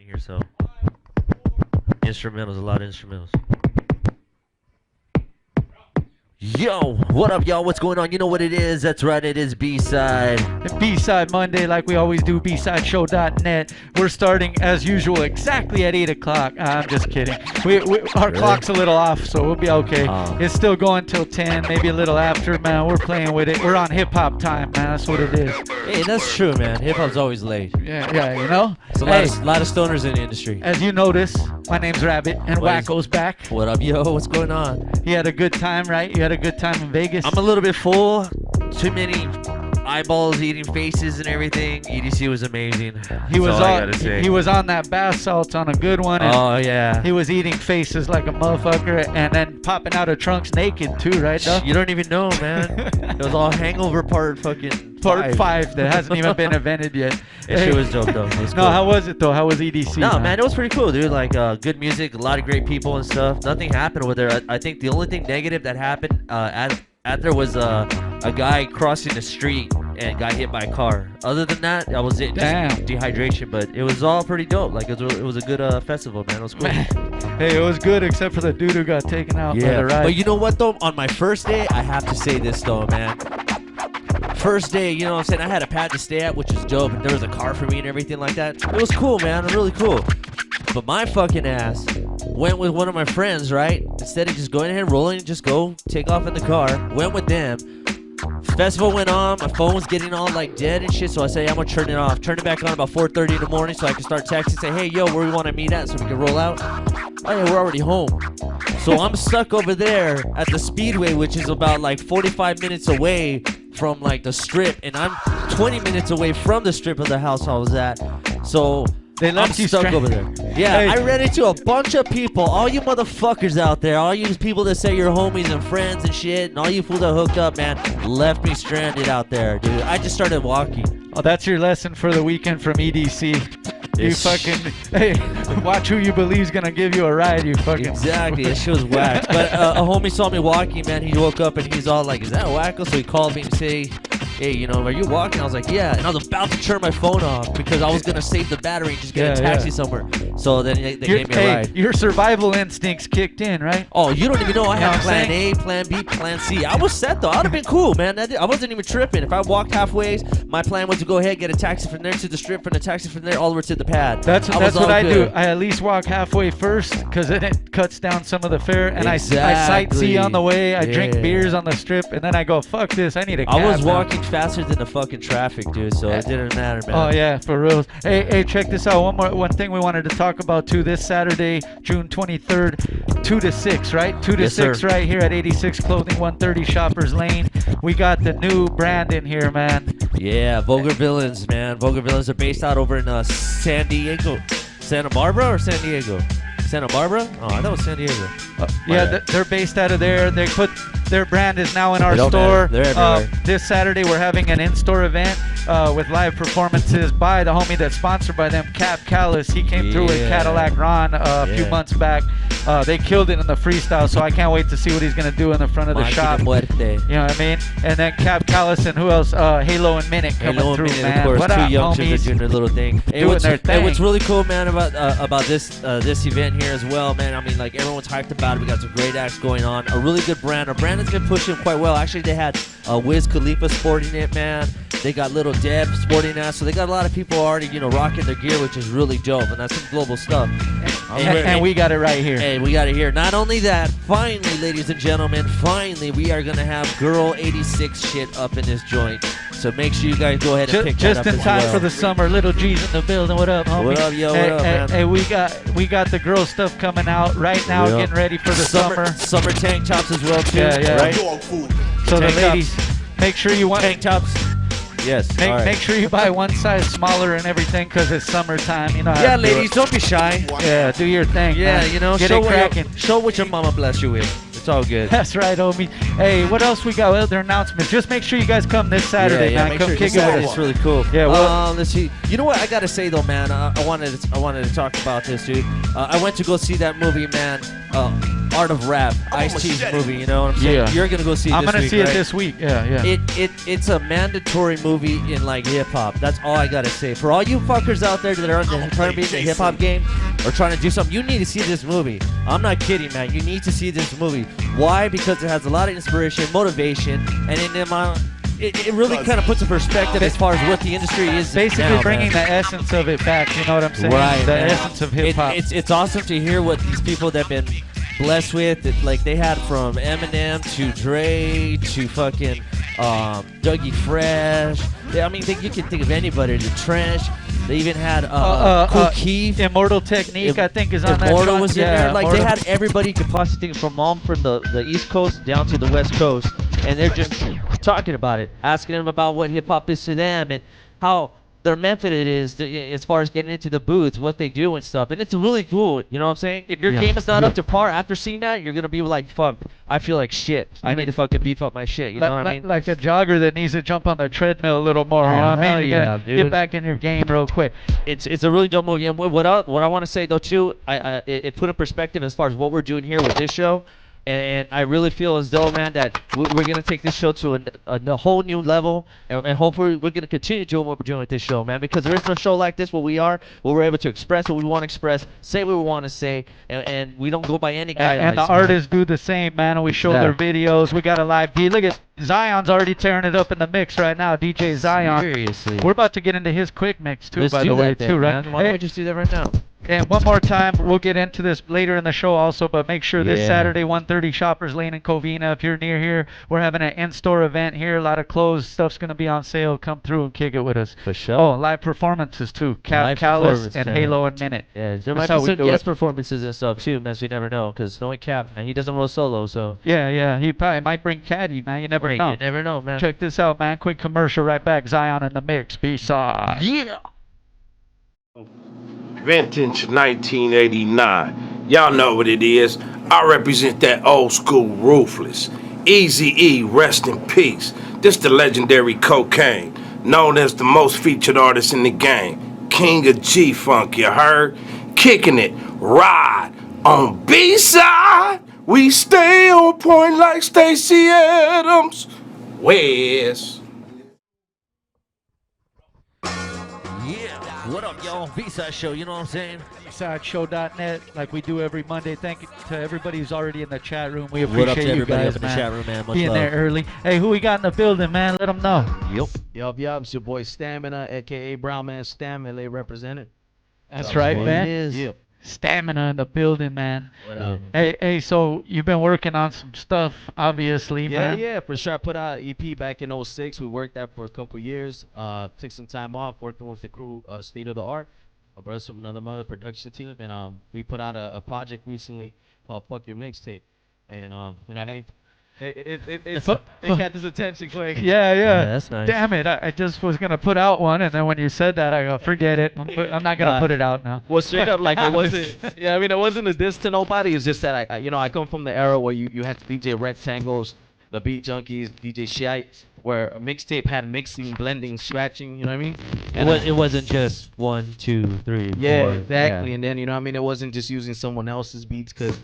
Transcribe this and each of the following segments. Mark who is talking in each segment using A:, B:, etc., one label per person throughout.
A: here, so instrumentals, a lot of instrumentals. Yo, what up, y'all? What's going on? You know what it is? That's right, it is B-Side.
B: B-Side Monday, like we always do, bsideshow.net. We're starting, as usual, exactly at 8 o'clock. I'm just kidding. Our clock's a little off, so we'll be okay. It's still going till 10, maybe a little after, man. We're playing with it. We're on hip-hop time, man. That's what it is.
A: Hey, that's true, man. Hip-hop's always late.
B: Yeah, you know?
A: There's a lot of stoners in the industry.
B: As you notice, my name's Rabbit, and Wackoe's back.
A: What up, yo? What's going on?
B: He had a good time, right? You had a good time in Vegas?
A: I'm a little bit full. Too many eyeballs eating faces and everything. EDC was amazing.
B: He was on that bath salts on a good one. And
A: oh yeah.
B: He was eating faces like a motherfucker and then popping out of trunks naked too, right? Though?
A: You don't even know, man. It was all hangover part 5
B: that hasn't even been invented yet.
A: That shit was dope though. It was
B: cool. How was it though? How was EDC?
A: No, man, it was pretty cool, dude. Like good music, a lot of great people and stuff. Nothing happened with there. I think the only thing negative that happened at there was a guy crossing the street and got hit by a car. Other than that, that was it.
B: Damn.
A: Just dehydration, but it was all pretty dope. Like it was a good festival, man. It was cool.
B: Hey, it was good except for the dude who got taken out by the ride.
A: But you know what though? On my first day, I have to say this though, man. First day, you know what I'm saying? I had a pad to stay at, which is dope, and there was a car for me and everything like that. It was cool, man. It was really cool. But my fucking ass went with one of my friends, right? Instead of just going ahead and rolling, just go take off in the car. Went with them. Festival went on. My phone was getting all like dead and shit, so I said, hey, I'm gonna turn it off. Turn it back on about 4:30 in the morning so I can start texting, say, hey, yo, where we want to meet at so we can roll out. Oh yeah, we're already home. So I'm stuck over there at the Speedway, which is about like 45 minutes away from like the strip, and I'm 20 minutes away from the strip of the house I was at. So
B: they left
A: I'm
B: you
A: stuck over there. Yeah,
B: Hey.
A: I ran into a bunch of people, all you motherfuckers out there, all you people that say you're homies and friends and shit, and all you fools that hooked up, man, left me stranded out there, dude. I just started walking.
B: Oh, that's your lesson for the weekend from EDC. You fucking, hey, watch who you believe's gonna give you a ride, you fucking.
A: Exactly, that shit was whack. But a homie saw me walking, man. He woke up and he's all like, is that Wackoe? So he called me and say, hey, you know, are you walking? I was like, yeah. And I was about to turn my phone off because I was gonna save the battery and just get a taxi somewhere. So then they gave me a ride.
B: Your survival instincts kicked in, right?
A: Oh, you don't even know. I
B: You know
A: had
B: what I'm
A: plan A, plan B, plan C. I was set though. I'd have been cool, man. I wasn't even tripping. If I walked halfway, my plan was to go ahead, get a taxi from there to the strip, from the taxi from there all the way to the pad.
B: That's what I do. I at least walk halfway first because then it cuts down some of the fare, and I sightsee on the way. I drink beers on the strip, and then I go, fuck this. I need a cab.
A: I was walking faster than the fucking traffic, dude. So it didn't matter, man.
B: Oh yeah, for real. Hey, check this out. One thing we wanted to talk about too. This Saturday, June 23rd, 2 to 6, right? 2 to 6, right here at 86 Clothing, 130 Shoppers Lane. We got the new brand in here, man.
A: Yeah, Vulgar Villains, man. Vulgar Villains are based out over in San Diego. Santa Barbara or San Diego? Santa Barbara? Oh, I thought it was San Diego.
B: Yeah, they're based out of there. They put their brand is now in our store.
A: They're everywhere.
B: This Saturday we're having an in-store event with live performances by the homie that's sponsored by them, Cap Callis. He came through with Cadillac Ron a few months back. They killed it in the freestyle, so I can't wait to see what he's gonna do in the front of the shop. You know what I mean? And then Cap Callis and who else? Halo and Minute coming through, man.
A: Of course,
B: what
A: two
B: up,
A: youngsters doing their little thing.
B: Doing their thing.
A: And what's really cool, man, about this event here as well, man. I mean, like everyone's hyped about it. We got some great acts going on. A really good brand. Our brand has been pushing quite well. Actually, they had Wiz Khalifa sporting it, man. They got Little Deb sporting that, so they got a lot of people already, you know, rocking their gear, which is really dope, and that's some global stuff.
B: And we got it right here.
A: Hey, we got it here. Not only that, finally, ladies and gentlemen, finally, we are gonna have Girl 86 shit up in this joint. So make sure you guys go ahead and pick that up.
B: Just in time for the summer. Little G's in the building. What up, homie?
A: What up, yo? What up, man?
B: Hey, we got the girl stuff coming out right now, getting ready for the summer.
A: Summer tank tops as well, too.
B: Yeah.
A: Right?
B: So the ladies, make sure you want
A: tank tops. Yes.
B: Make sure you buy one size smaller and everything because it's summertime. You know.
A: Yeah, ladies, don't be shy.
B: Yeah, do your thing.
A: Yeah,
B: man.
A: you know, show what your mama bless you with. It's all good.
B: That's right, homie. Hey, what else we got? Other announcements. Just make sure you guys come this Saturday, man. Come kick it with us.
A: It's really cool.
B: Yeah. Well,
A: let's see. You know what I gotta say though, man. I wanted to talk about this, dude. I went to go see that movie, man. Art of Rap, Ice-T's movie. You know what I'm saying?
B: Yeah.
A: You're gonna go see it
B: I'm
A: this
B: gonna
A: week,
B: see it
A: right?
B: this week. Yeah.
A: It's a mandatory movie in like hip hop. That's all I gotta say. For all you fuckers out there that are trying to be in the hip hop game or trying to do something, you need to see this movie. I'm not kidding, man. You need to see this movie. Why? Because it has a lot of inspiration, motivation, and it really kind of puts a perspective as far as what the industry is.
B: Basically
A: now,
B: bringing
A: man.
B: the essence of it back. You know what I'm saying?
A: Right,
B: The
A: man.
B: essence of hip hop.
A: It's awesome to hear what these people that have been blessed with. Like they had from Eminem to Dre to fucking Dougie Fresh. I mean, you can think of anybody. The Trench. They even had Kool Keith.
B: Immortal Technique, I think, is on that.
A: Immortal was in there. Like
B: Immortal.
A: they had everybody you could possibly think from the East Coast down to the West Coast, and they're just talking about it, asking them about what hip hop is to them and how their method it is as far as getting into the booth, what they do and stuff. And it's really cool. You know what I'm saying? If your game is not up to par after seeing that, you're gonna be like, fuck, I feel like shit. I need to fucking beef up my shit. You know what I mean?
B: Like a jogger that needs to jump on the treadmill a little more. You know what I mean? You gotta get back in your game real quick.
A: It's a really dope movie. And what I want to say though too, it put in perspective as far as what we're doing here with this show. And I really feel as though, man, that we're going to take this show to a whole new level. And hopefully we're going to continue doing what we're doing with this show, man. Because there is no show like this where we're able to express what we want to express, say what we want to say, and we don't go by any guidelines.
B: And the artists do the same, man. We show their videos. We got a live beat. Look at Zion's already tearing it up in the mix right now. DJ Zion.
A: Seriously.
B: We're about to get into his quick mix, too,
A: Let's
B: by
A: do
B: the way,
A: that then,
B: too, right?
A: man. Why don't we just do that right now?
B: And one more time, we'll get into this later in the show also, but make sure this Saturday, 1:30, Shoppers Lane in Covina. If you're near here, we're having an in-store event here. A lot of clothes, stuff's going to be on sale. Come through and kick it with us.
A: For sure.
B: Oh, live performances, too. Callus and Halo and Minute.
A: Yeah, there might be some guest performances and stuff, too, man, so you never know. Because knowing Cap, man, he doesn't roll solo, so.
B: Yeah, he probably might bring Caddy, man. You never know.
A: You never know, man.
B: Check this out, man. Quick commercial right back. Zion in the mix. B-side.
A: Yeah.
C: Vintage 1989. Y'all know what it is. I represent that old school ruthless. Eazy-E, rest in peace. This the legendary Cocaine, known as the most featured artist in the game. King of G-Funk, you heard? Kicking it, ride. On B-side, we stay on point like Stacey Adams. West.
A: What up, y'all? B-Side Show, you know what I'm saying?
B: BSideShow.net, like we do every Monday. Thank you to everybody who's already in the chat room. We
A: What up to
B: appreciate you
A: everybody
B: guys,
A: up in the
B: man.
A: chat room, man? Much
B: Being
A: love.
B: there early. Hey, who we got in the building, man? Let them know.
A: Yep.
D: Yup, it's your boy Stamina, aka Brown Man Stam, LA represented.
B: That's right, man.
A: It is.
D: Yep.
B: Stamina in the building, man.
D: What up?
B: Hey, so you've been working on some stuff, obviously, man.
D: Yeah, for sure. I put out an EP back in '06. We worked that for a couple years. Took some time off working with the crew, State of the Art, my brothers from another production team, and we put out a project recently called Fuck Your Mixtape, and you know what I mean? It got his attention quick.
B: Yeah,
A: that's nice.
B: Damn it, I just was gonna put out one, and then when you said that, I go, forget it. I'm not gonna put it out now.
D: Well, straight up, like it wasn't. Yeah, I mean, it wasn't a diss to nobody. It's just that I come from the era where you had DJ Rectangles, the Beat Junkies, DJ Shite, where a mixtape had mixing, blending, scratching. You know what I mean? And
A: It wasn't just 1, 2, 3, 4.
D: yeah, exactly. And then you know what I mean, it wasn't just using someone else's beats, because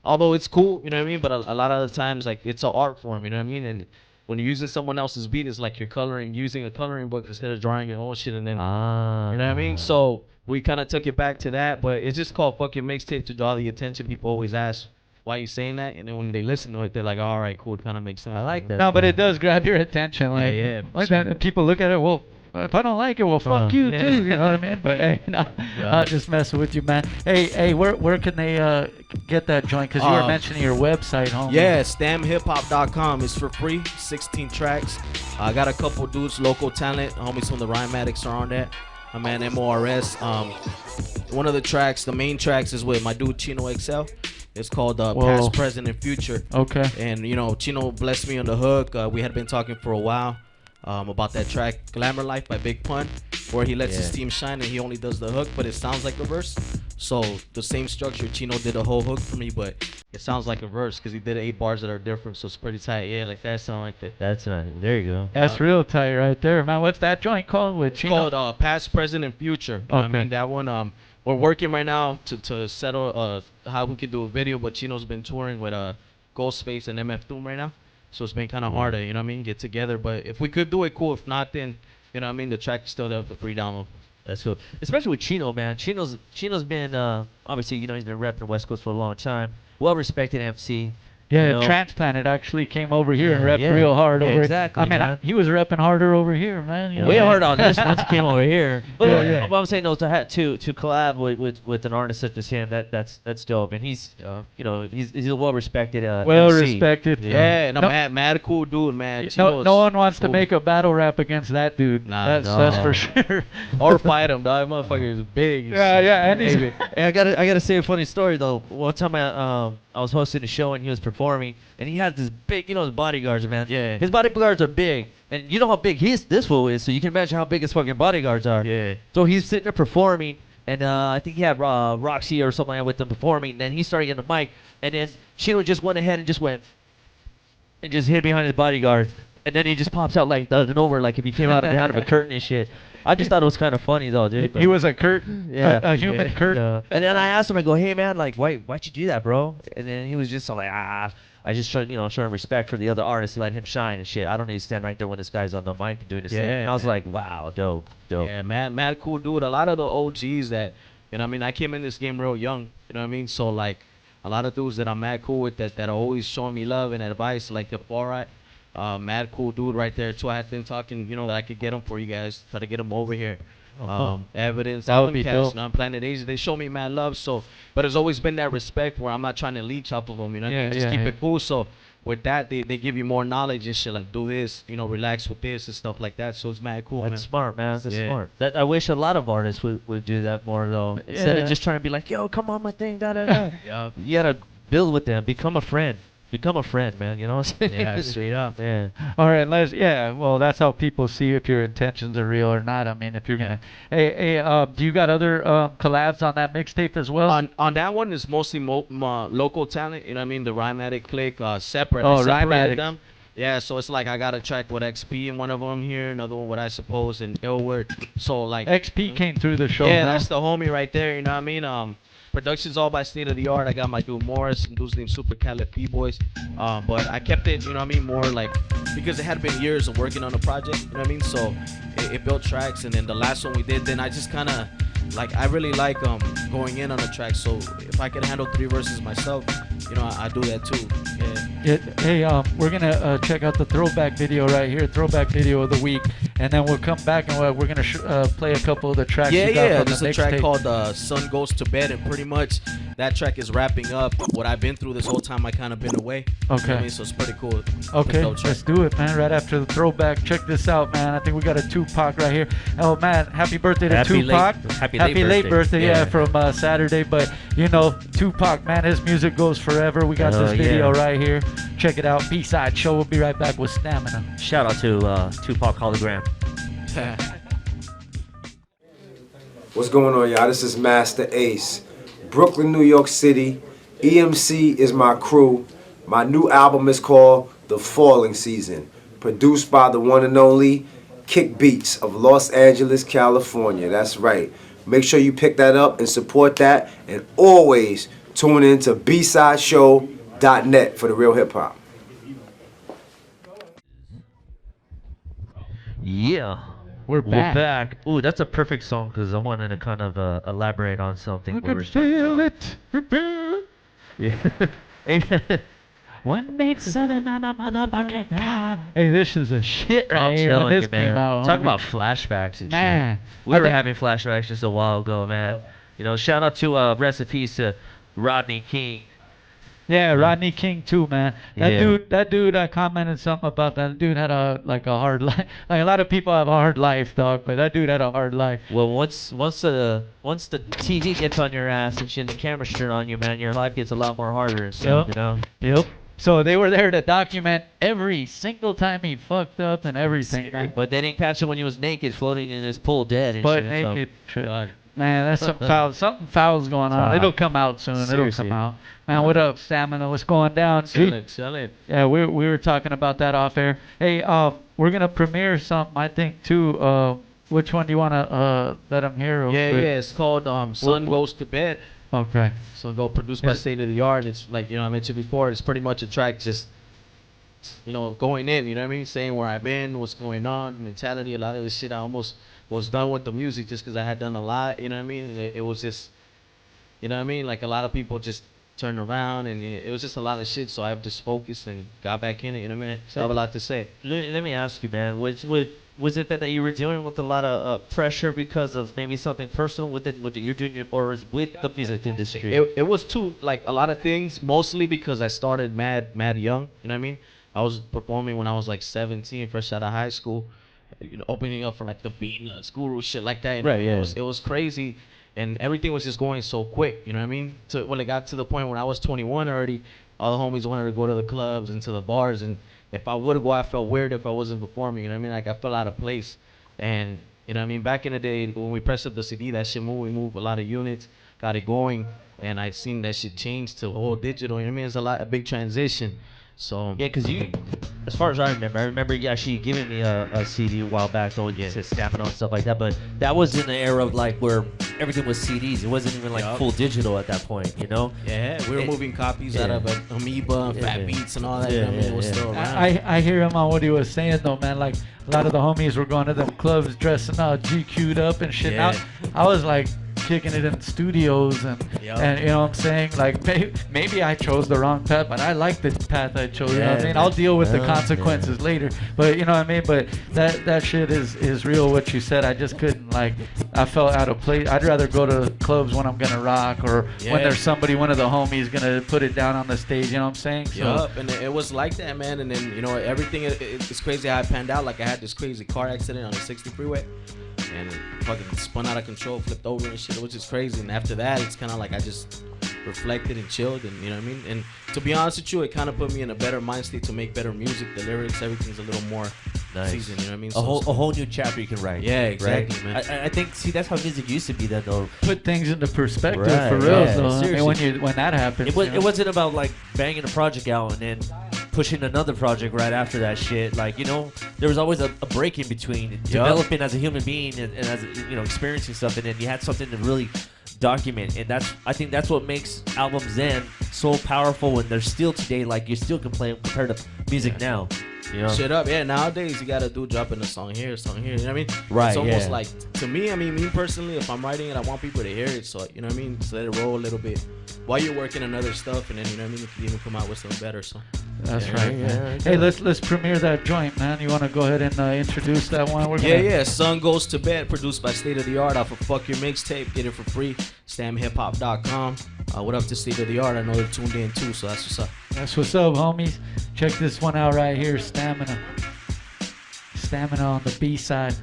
D: although it's cool, you know what I mean, but a lot of the times, like, it's an art form, you know what I mean? And when you're using someone else's beat, it's like you're using a coloring book instead of drawing your own shit, and then you know what I mean? So we kind of took it back to that, but it's just called Fuck Your Mixtape to draw the attention. People always ask, why you saying that? And then when they listen to it, they're like, all right, cool, it kind of makes sense.
A: I like that.
B: No, but it does grab your attention. Like,
D: Yeah.
B: like that, and people look at it, well, if I don't like it, well, fuck you, too. You know what I mean? But, hey, no, I'm just messing with you, man. Hey, where can they get that joint? Because you were mentioning your website, homie.
D: Yeah, stamhiphop.com is for free, 16 tracks. I got a couple dudes, local talent, homies from the Rhymatics are on that. My man MORS. One of the tracks, the main tracks, is with my dude Chino XL. It's called Past, Present, and Future.
B: Okay.
D: And you know, Chino blessed me on the hook. We had been talking for a while about that track Glamour Life by Big Pun, where he lets his team shine and he only does the hook, but it sounds like a verse. So the same structure, Chino did a whole hook for me, but it sounds like a verse because he did 8 bars that are different, so it's pretty tight. Yeah, like that sound like that.
A: That's nice. There you go.
B: That's real tight right there, man. What's that joint called with
D: It's
B: Chino?
D: called Past, Present, and Future. You know what I mean? That one, we're working right now to settle how we can do a video, but Chino's been touring with Ghostface and MF Doom right now, so it's been kind of hard to, you know what I mean, get together. But if we could do it, cool. If not, then you know what I mean, the track is still there for free download.
A: That's cool. Especially with Chino, man. Chino's been obviously, you know, he's been repping West Coast for a long time. Well respected MC.
B: Yeah,
A: You know?
B: Transplanted actually came over here and
A: Yeah,
B: repped
A: yeah.
B: real hard
A: Yeah,
B: over
A: exactly,
B: it. I mean,
A: man.
B: he was repping harder over here, man. You know?
A: Way hard on this once he came over here. But
B: Yeah.
A: what I'm saying though, to collab with an artist such as him, that's dope. And he's you know, he's a well respected
B: Well
A: MC.
B: respected.
D: Yeah, no,
B: No-
D: mad cool dude, man.
B: No,
D: Chino's
B: no one wants to
D: cool.
B: make a battle rap against that dude.
D: Nah,
B: that's
A: no.
B: for sure.
D: Or fight him, dog. Motherfucker is big.
B: yeah, and he's,
A: Hey, I gotta say a funny story though. One time I was hosting a show and he was performing, and he had this big, you know, his bodyguards, man.
D: Yeah.
A: His bodyguards are big, and you know how big this fool is, so you can imagine how big his fucking bodyguards are.
D: Yeah.
A: So he's sitting there performing, and I think he had Roxy or something like that with him performing. And then he started getting the mic, and then Chino just went ahead and just hid behind his bodyguard, and then he just pops out like out of nowhere, like if he came out of a curtain and shit. I just thought it was kind of funny though, dude.
B: he was a curtain.
A: Yeah.
B: A human curtain.
A: Yeah. And then I asked him, I go, hey man, like why'd you do that, bro? And then he was just like, I just showing respect for the other artists, let him shine and shit. I don't need to stand right there when this guy's on the mic and doing his thing. And I was like, wow, dope.
D: Yeah, mad cool dude. A lot of the OGs that, you know what I mean, I came in this game real young, you know what I mean? So, like, a lot of dudes that I'm mad cool with that are always showing me love and advice, like the Alright. Mad cool dude right there, too. I had been talking, you know, that I could get him for you guys, try to get him over here. Evidence,
B: That would
D: them
B: be
D: cats,
B: dope.
D: you know, on Planet Asia, they show me mad love, so, but it's always been that respect where I'm not trying to leech off of them, you know,
B: Yeah,
D: just
B: yeah,
D: keep
B: yeah.
D: it cool. So with that, they give you more knowledge and shit, like do this, you know, relax with this and stuff like that. So it's mad cool,
A: That's
D: man.
A: smart, man. That's
D: Yeah.
A: smart. That I wish a lot of artists would do that more though. Instead
B: Yeah.
A: of just trying to be like, yo, come on my thing, da da da.
D: Yeah,
A: You gotta build with them, become a friend. Become a friend, man. You know what I'm saying?
D: yeah, straight up.
A: Yeah.
B: All right, well, that's how people see if your intentions are real or not. I mean, if you're gonna, hey, do you got other collabs on that mixtape as well?
D: On that one is mostly local talent, you know what I mean? The Rhymatic clique, separate.
B: Oh,
D: I separated
B: Rhymatic.
D: them. Yeah, so it's like I got a track with XP in one of them here, another one with I Suppose and Illward. So like
B: XP came through the show.
D: yeah,
B: huh?
D: that's the homie right there, you know what I mean? Production's all by State of the Art. I got my dude Morris and dudes named Super Calip B-Boys. But I kept it, you know what I mean, more like, because it had been years of working on the project, you know what I mean? So it built tracks, and then the last one we did, then I just kind of, like, I really like going in on a track. So if I can handle 3 verses myself, you know, I do that too. Yeah.
B: Hey, we're gonna check out the throwback video right here, throwback video of the week, and then we'll come back and we're gonna play a couple of the tracks.
D: Yeah,
B: you got
D: yeah.
B: from
D: There's
B: the
D: a track
B: mixtape.
D: called Sun Goes to Bed, and pretty much that track is wrapping up what I've been through this whole time I kind of been away. You know what
B: Okay.
D: I mean? So it's pretty cool. It's a
B: Okay,
D: dope track.
B: let's do it, man. Right after the throwback, check this out, man. I think we got a Tupac right here. Oh man, happy birthday to
A: Happy
B: Tupac!
A: happy
B: late
A: late
B: birthday, yeah,
A: Yeah.
B: from Saturday. But you know, Tupac, man, his music goes forever. We got
A: Oh,
B: this video
A: yeah.
B: right here. Check it out. BSide Show. We'll be right back with Stamina.
A: Shout out to Tupac Hologram.
E: What's going on, y'all? This is Master Ace. Brooklyn, New York City. EMC is my crew. My new album is called The Falling Season. Produced by the one and only Kick Beats of Los Angeles, California. That's right. Make sure you pick that up and support that. And always tune in to bsideshow.net for the real hip hop.
A: Yeah.
B: We're
A: We're back. Ooh, that's a perfect song because I wanted to kind of elaborate on something.
B: I
A: we
B: can
A: were-
B: feel it.
A: Yeah.
B: One made seven on a motherfucking car. Hey, this is a shit right
A: I'm
B: here. When
A: telling
B: this
A: you,
B: came
A: man.
B: out,
A: Talk
B: homie.
A: about flashbacks and
B: Man.
A: shit. We were having flashbacks just a while ago, man. You know, shout out to recipes to Rodney King.
B: Yeah, Rodney King too, man. That
A: Yeah.
B: dude, I commented something about that. Dude had a hard life. Like a lot of people have a hard life, dog, but that dude had a hard life.
A: Well, once the TV gets on your ass and shit, the camera's turned on you, man, your life gets a lot more harder and stuff,
B: Yep.
A: you know?
B: Yep. So they were there to document every single time he fucked up and everything. Man,
A: But they didn't catch him when he was naked, floating in his pool, dead and
B: but
A: shit.
B: naked.
A: So.
B: Man, that's something foul's going on. It'll come out soon.
D: Seriously.
B: It'll come out. Man, what up, Stamina? What's going down?
D: Sell it.
B: Yeah, we were talking about that off air. Hey, we're gonna premiere something I think too. Which one do you want to let them hear?
D: Yeah, it's called Sun Goes to Bed.
B: Okay.
D: So go produced by State of the Art. It's like, you know, I mentioned before, it's pretty much a track just, you know, going in, you know what I mean? Saying where I've been, what's going on, mentality, a lot of this shit. I almost was done with the music just because I had done a lot, you know what I mean? It was just, you know what I mean? Like a lot of people just turned around and it was just a lot of shit. So I just focused and got back in it, you know what I mean? So I have a lot to say.
A: Let me ask you, man. Was it that you were dealing with a lot of pressure because of maybe something personal with it, what you're doing, or with the music industry?
D: It was too, like a lot of things, mostly because I started mad young, you know what I mean? I was performing when I was like 17, fresh out of high school, you know, opening up for like the Beatnuts, Guru, shit like that.
A: Right, yeah.
D: It was crazy, and everything was just going so quick, you know what I mean? When it got to the point when I was 21 already, all the homies wanted to go to the clubs and to the bars, and if I would go, I felt weird if I wasn't performing, you know what I mean? Like I felt out of place, and you know what I mean? Back in the day when we pressed up the CD, that shit moved, we moved a lot of units, got it going, and I seen that shit change to all digital, you know what I mean? It's a big transition. So
A: yeah, because you, as far as I remember you actually giving me a CD a while back, though, you said stamping on stuff like that, but that was in the era of like where everything was CDs. It wasn't even like full digital at that point, you know?
D: Yeah, we were moving copies out of Amoeba and Fat Beats and all that, you know what I mean? It was still around.
B: I hear him on what he was saying though, man. Like a lot of the homies were going to them clubs dressing all GQ'd up and shit.
D: Yeah.
B: I was like kicking it in studios and you know what I'm saying, like maybe I chose the wrong path, but I like the path I chose, you know what I mean? I'll deal with the consequences later, but you know what I mean? But that shit is real, what you said. I just couldn't, like, I felt out of place. I'd rather go to clubs when I'm gonna rock, or when there's somebody, one of the homies gonna put it down on the stage, you know what I'm saying? So,
D: and it was like that, man. And then, you know, everything, it's crazy how it panned out. Like I had this crazy car accident on the 60 freeway, and it fucking spun out of control, flipped over and shit. It was just crazy. And after that, it's kind of like I just reflected and chilled, and you know what I mean? And to be honest with you, it kind of put me in a better mind state to make better music. The lyrics, everything's a little more seasoned, you know what I mean?
A: A whole new chapter you can write.
D: Yeah, exactly,
A: right?
D: man.
A: I think, see, that's how music used to be then, though.
B: Put things into perspective,
A: Right,
B: for real,
A: yeah,
B: though.
A: seriously.
B: I mean, when that happens,
A: It wasn't about like banging a project out and then pushing another project right after that shit. Like, you know, there was always a break in between developing as a human being and as, you know, experiencing stuff, and then you had something to really document. And I think that's what makes albums then so powerful, when they're still today, like you still can play them compared to music now. You know?
D: Shit up, yeah. Nowadays you gotta dropping a song here, you know what I mean?
A: Right.
D: It's almost like, to me, I mean, me personally, if I'm writing it, I want people to hear it. So, you know what I mean? Just let it roll a little bit while you're working on other stuff, and then, you know what I mean, you can even come out with something better. So
B: that's right, man. Hey, let's premiere that joint, man. You want to go ahead and introduce that one?
D: Sun Goes to Bed, produced by State of the Art off of Fuck Your Mixtape. Get it for free. StamHipHop.com. What up to State of the Art? I know they're tuned in too, so that's what's up.
B: That's what's up, homies. Check this one out right here, Stamina on the B side.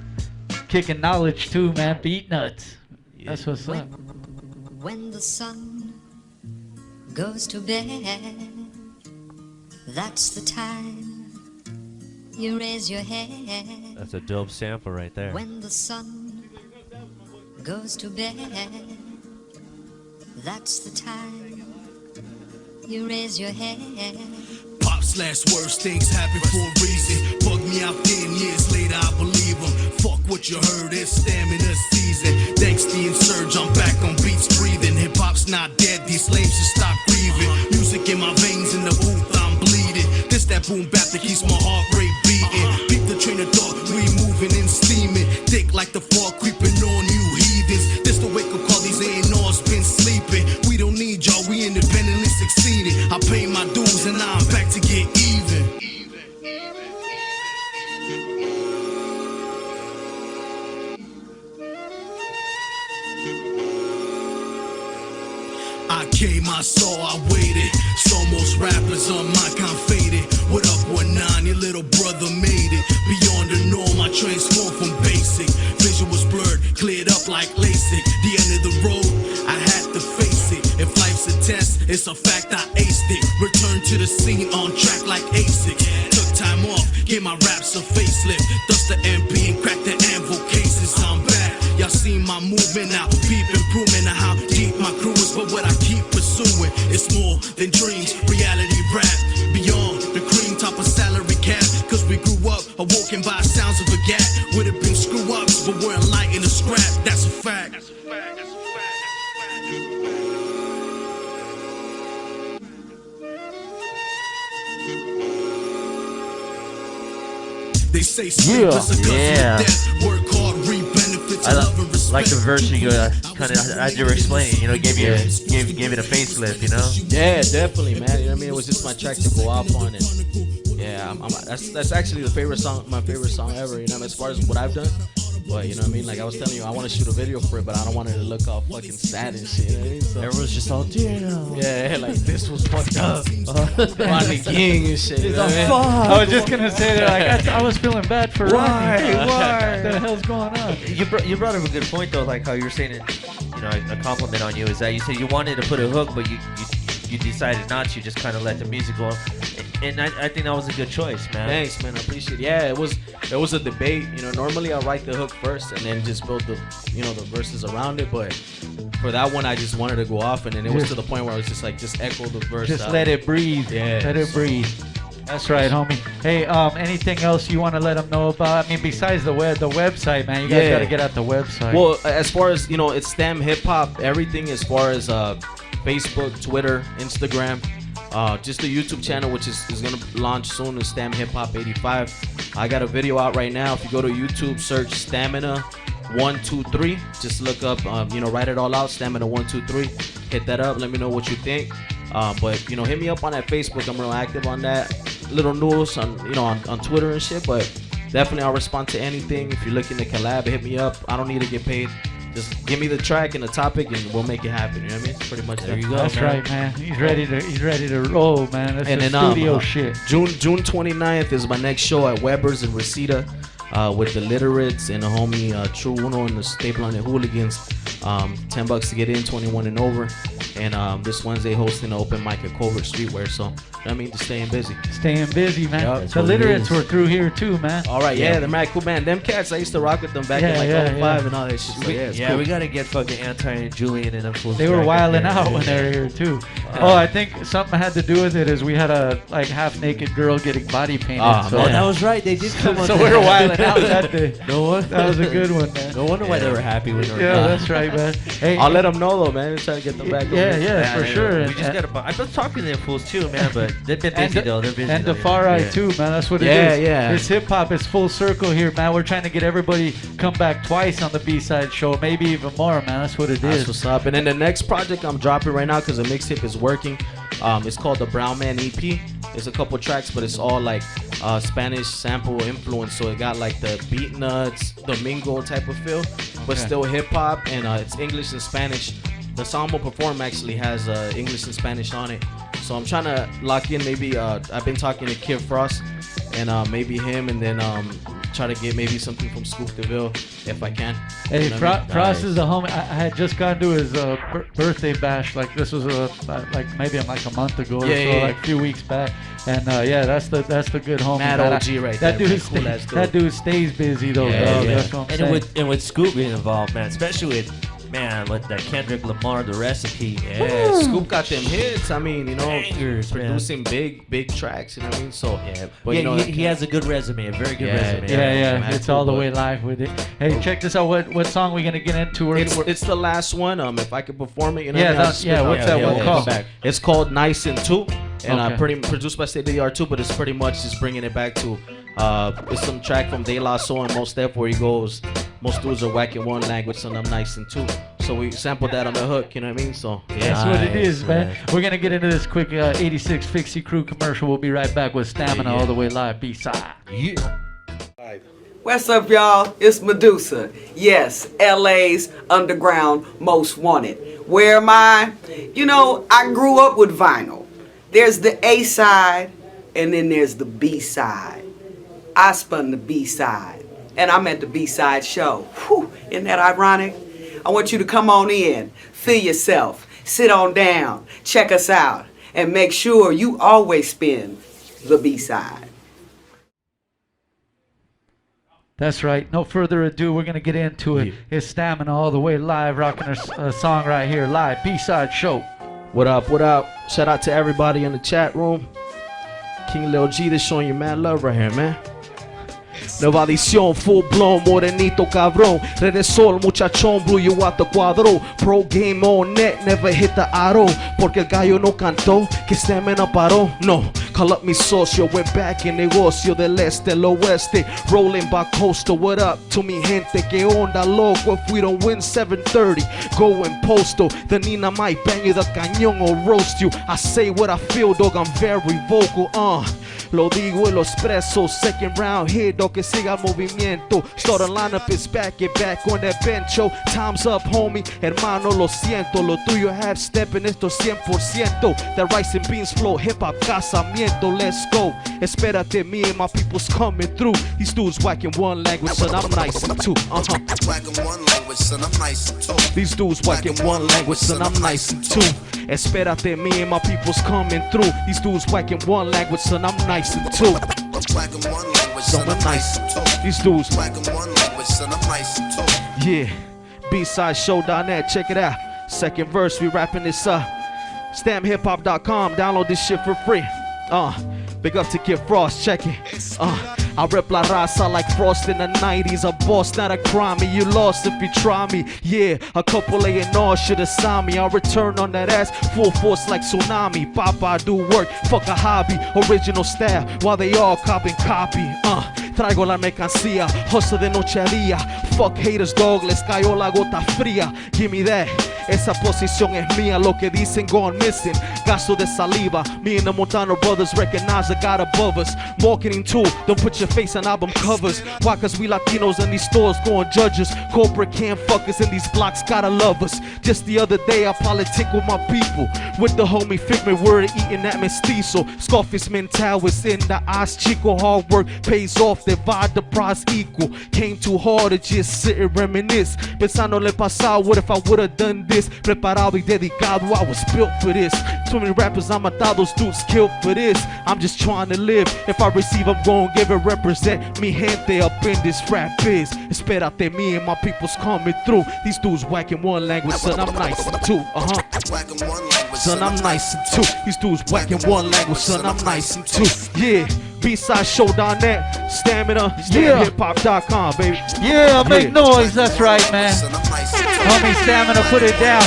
B: Kicking knowledge too, man. Beat nuts. That's what's up.
F: When the sun goes to bed, that's the time you raise your head.
A: That's a dope sample right there.
F: When the sun goes to bed, that's the time you raise your head.
G: Pop's last words, things happen for a reason. Bug me out 10 years later, I believe him. Fuck what you heard, it's stamina season. Thanks the insurge, I'm back on beats breathing. Hip hop's not dead, these slaves should stop grieving. Music in my veins, in the booth, I'm bleeding. This that boom bap that keeps my heart rate beating. Beat the train of thought, we moving and steaming. Thick like the fall creeping on you heathens. This the wake up call, these A&Rs been sleeping. We don't need y'all, we independently succeeded. I pay my dues and now I'm back to get even. I came, I saw, I waited. Saw most rappers on my kind faded. What up, 19? Your little brother made it. Beyond the norm, I transformed from basic. Vision was blurred, cleared up like LASIK. The end of the road, I had to face it. If life's a test, it's a fact I aced it. Return to the scene on track like ASIC. Took time off, gave my raps a facelift. Dust the MP and crack the anvil cases. I'm back. Y'all seen my movement now, peep improvement of how deep my crew is. But what I keep pursuing, it's more than dreams, reality rap. Beyond the cream, top of salary cap. Cause we grew up, awoken by sounds of a gap. Would've been screw ups, but we're They say sleep is a cousin
A: Yeah.
G: of death. Work hard, reap benefits,
A: I
G: love and respect.
A: like the version you kind of, as you were explaining, you know, gave it a facelift, you know.
D: Yeah, definitely, man. You know what I mean? It was just my track to go off on, and yeah, that's actually the favorite song, my favorite song ever. You know, as far as what I've done. But you know what I mean? Like I was telling you, I want to shoot a video for it, but I don't want it to look all fucking sad and shit. You know what I mean? So,
A: Everyone's just all, damn.
D: yeah, like this was fucked up. Ronnie King and shit. You know what I mean?
B: I was just gonna say that. Like, I was feeling bad for Ronnie.
A: Why?
B: What the hell's going on?
A: You brought up a good point though, like how you're saying it. You know, a compliment on you is that you said you wanted to put a hook, but you decided not to. Just kind of let the music go. And I think that was a good choice, man.
D: Thanks, man. I appreciate it. Yeah, it was a debate. You know, normally I write the hook first and then just build the verses around it. But for that one, I just wanted to go off, and then it was to the point where I was just like, just echo the verse.
B: Just
D: out.
B: let it breathe.
D: Yeah.
B: Let it breathe. That's right, homie. Hey, anything else you want to let them know about? I mean, besides the website, man. You guys got to get out the website.
D: Well, as far as, you know, it's STEM Hip Hop, everything as far as Facebook, Twitter, Instagram. Just the YouTube channel, which is going to launch soon, is Stam Hip Hop 85. I got a video out right now. If you go to YouTube, search Stamina 123. Just look up, write it all out, Stamina 123. Hit that up. Let me know what you think. But you know, hit me up on that Facebook. I'm real active on that. Little news on on Twitter and shit. But definitely, I'll respond to anything. If you're looking to collab, hit me up. I don't need to get paid. Just give me the track and the topic, and we'll make it happen. You know what I mean? It's pretty much there you go.
B: That's
D: man.
B: right, man. He's ready to roll, man. That's
D: And
B: the
D: then,
B: studio shit.
D: June 29th is my next show at Weber's in Reseda with the Literates and the homie True Uno and the Staple on the Hooligans. $10 to get in, 21 and over. And this Wednesday hosting an open mic at Covert Streetwear. So I mean, just staying busy.
B: Staying busy, man.
D: Yep,
B: The Literates were through here too, man.
D: All right, yeah, they're mad cool, man. Them cats, I used to rock with them back in like 05 and all that shit. So, yeah,
A: we gotta get fucking Anti and Julian and them fools.
B: They were
A: back
B: wilding
A: there.
B: out when they were here too. I think something had to do with it. Is we had a like half-naked girl getting body painted.
A: So that was right. They did come on.
B: So we were wilding out that day.
A: No
B: That was a good one, man.
A: No wonder why they were happy when they were
B: Yeah, that's right, man. Hey,
D: I'll let them know though, man. Try to get them back.
B: Yeah, for sure.
A: We just gotta. I've been talking to them fools too, man. But they've been busy though. They're busy.
B: And the
A: though,
B: Far Right
A: yeah.
B: too, man. That's what it
D: Yeah,
B: is.
D: yeah.
B: It's hip hop. It's full circle here, man. We're trying to get everybody come back twice on the B-side show, maybe even more, man. That's what it
D: That's
B: is.
D: what's up. And then the next project I'm dropping right now because the mixtape is working. It's called the Brown Man EP. It's a couple tracks, but it's all like Spanish sample influence. So it got like the beat nuts, Domingo type of feel, but still hip hop, and it's English and Spanish. The song we'll perform actually has English and Spanish on it. So I'm trying to lock in maybe, I've been talking to Kid Frost and maybe him, and then try to get maybe something from Scoop DeVille if I can.
B: Hey,
D: You know what I mean?
B: Frost is a homie. I had just gone to his birthday bash. Like this was like maybe like a month ago or so, like a few weeks back. And that's the good homie.
D: Mad
B: man.
D: OG right
B: that
D: there,
B: dude
D: man. Cool ass dude.
B: That dude stays busy though, dog. That's what I'm saying.
A: And with Scoop being involved, man, especially with that Kendrick Lamar, the recipe.
D: Yeah, Scoop got them hits. I mean,
A: Bangers,
D: producing big tracks. You know what I mean? So but
A: yeah, he has a good resume, a very good resume.
B: Yeah,
D: Mad
B: it's
D: cool,
B: all the
D: but-
B: way live with it. Hey, check this out. What song we gonna get into?
D: It's the last one. If I could perform it, you know.
B: Yeah,
D: what I mean? I'll spit it
B: what's
D: out.
B: that one
D: we'll
B: called?
D: come back. It's called Nice and Two, and
B: Okay.
D: pretty produced by State of the Art too. But it's pretty much just bringing it back to it's some track from De La Soul and Most Def where he goes, most dudes are whack in one language, so I'm nice in two. So we sampled that on the hook, you know what I mean? So
B: That's what it is, man.
A: man.
B: We're gonna get into this quick 86 Fixie Crew commercial. We'll be right back with Stamina all the way live, B-side.
H: What's up, y'all? It's Medusa. Yes, LA's underground most wanted. Where am I? I grew up with vinyl. There's the A side, and then there's the B side. I spun the B side, and I'm at the B-side show. Whew, isn't that ironic? I want you to come on in, feel yourself, sit on down, check us out, and make sure you always spin the B side.
B: That's right. No further ado, we're gonna get into it. It's Stamina all the way live, rocking our song right here, live B-side show.
D: what up? What up? Shout out to everybody in the chat room. King Lil G, this showing you mad love right here, man. Nueva edición, full blown, morenito cabrón. Regresó el muchachón, blew you out the cuadro. Pro game on net, never hit the arrow. Porque el gallo no cantó, que Stamina paró. No,
I: Call up mi socio, we're back en negocio del este al oeste. Rolling by coastal, what up to mi gente? Que onda loco if we don't win 730. Going postal, the Nina might bang you the cañón or roast you. I say what I feel, dog, I'm very vocal, Lo digo y lo expreso. Second round here, dog, que siga el movimiento. Starting lineup is back, get back on that bencho. Time's up, homie, hermano, lo siento. Lo tuyo half stepping, esto 100%. That rice and beans flow, hip hop casamiento. Let's go. Espérate, me and my people's coming through. These dudes whacking one language, son, I'm nice and two.
G: Whacking one language, son, I'm nice and two.
I: These dudes whacking one language, son, I'm nice and two. Espérate, me and my people's coming through. These dudes whacking one language, son, I'm nice and two.
G: Whacking one language, son, I'm nice and two.
I: These dudes
G: whacking one language, son, I'm nice and two.
I: Yeah, bsideshow.net, check it out. Second verse, we wrapping this up. Stamhiphop.com, download this shit for free. Big up to Kid Frost, check it. I rep La Raza like Frost in the 90s. A boss, not a crime, you lost if you try me. Yeah, a couple A&R should've signed me. I'll return on that ass, full force like tsunami. Papa, I do work, fuck a hobby. Original style, while they all copy. Traigo la mercancía, hustle de noche a día. Fuck haters, dog, les cayó la gota fría. Give me that. Esa posición es mía, lo que dicen gone missing. Gasto de saliva, me and the Montano brothers recognize the God above us. Marketing tool, don't put your face on album covers. Why? Cause we Latinos in these stores going judges. Corporate can't fuck us in these blocks, gotta love us. Just the other day I politic with my people. With the homie Figment, we're eating that mestizo. Scarface mental is in the eyes, chico. Hard work pays off, divide the prize equal. Came too hard to just sit and reminisce. Pensando le pasado, what if I would've done this? Preparado y dedicado, I was built for this. Too many rappers I'm those dudes killed for this. I'm just trying to live. If I receive, I'm gon' give it. Represent me gente up in this rap biz. Espérate, me and my people's coming through. These dudes whacking one language, son, I'm nice and two.
G: Whacking one language,
I: son, I'm nice and two. These dudes whacking one language, son, I'm nice and two. Yeah. bsideshow.net, stamina, hiphop.com, baby.
B: Yeah, make noise, that's right, man. Homie Stamina, put it down.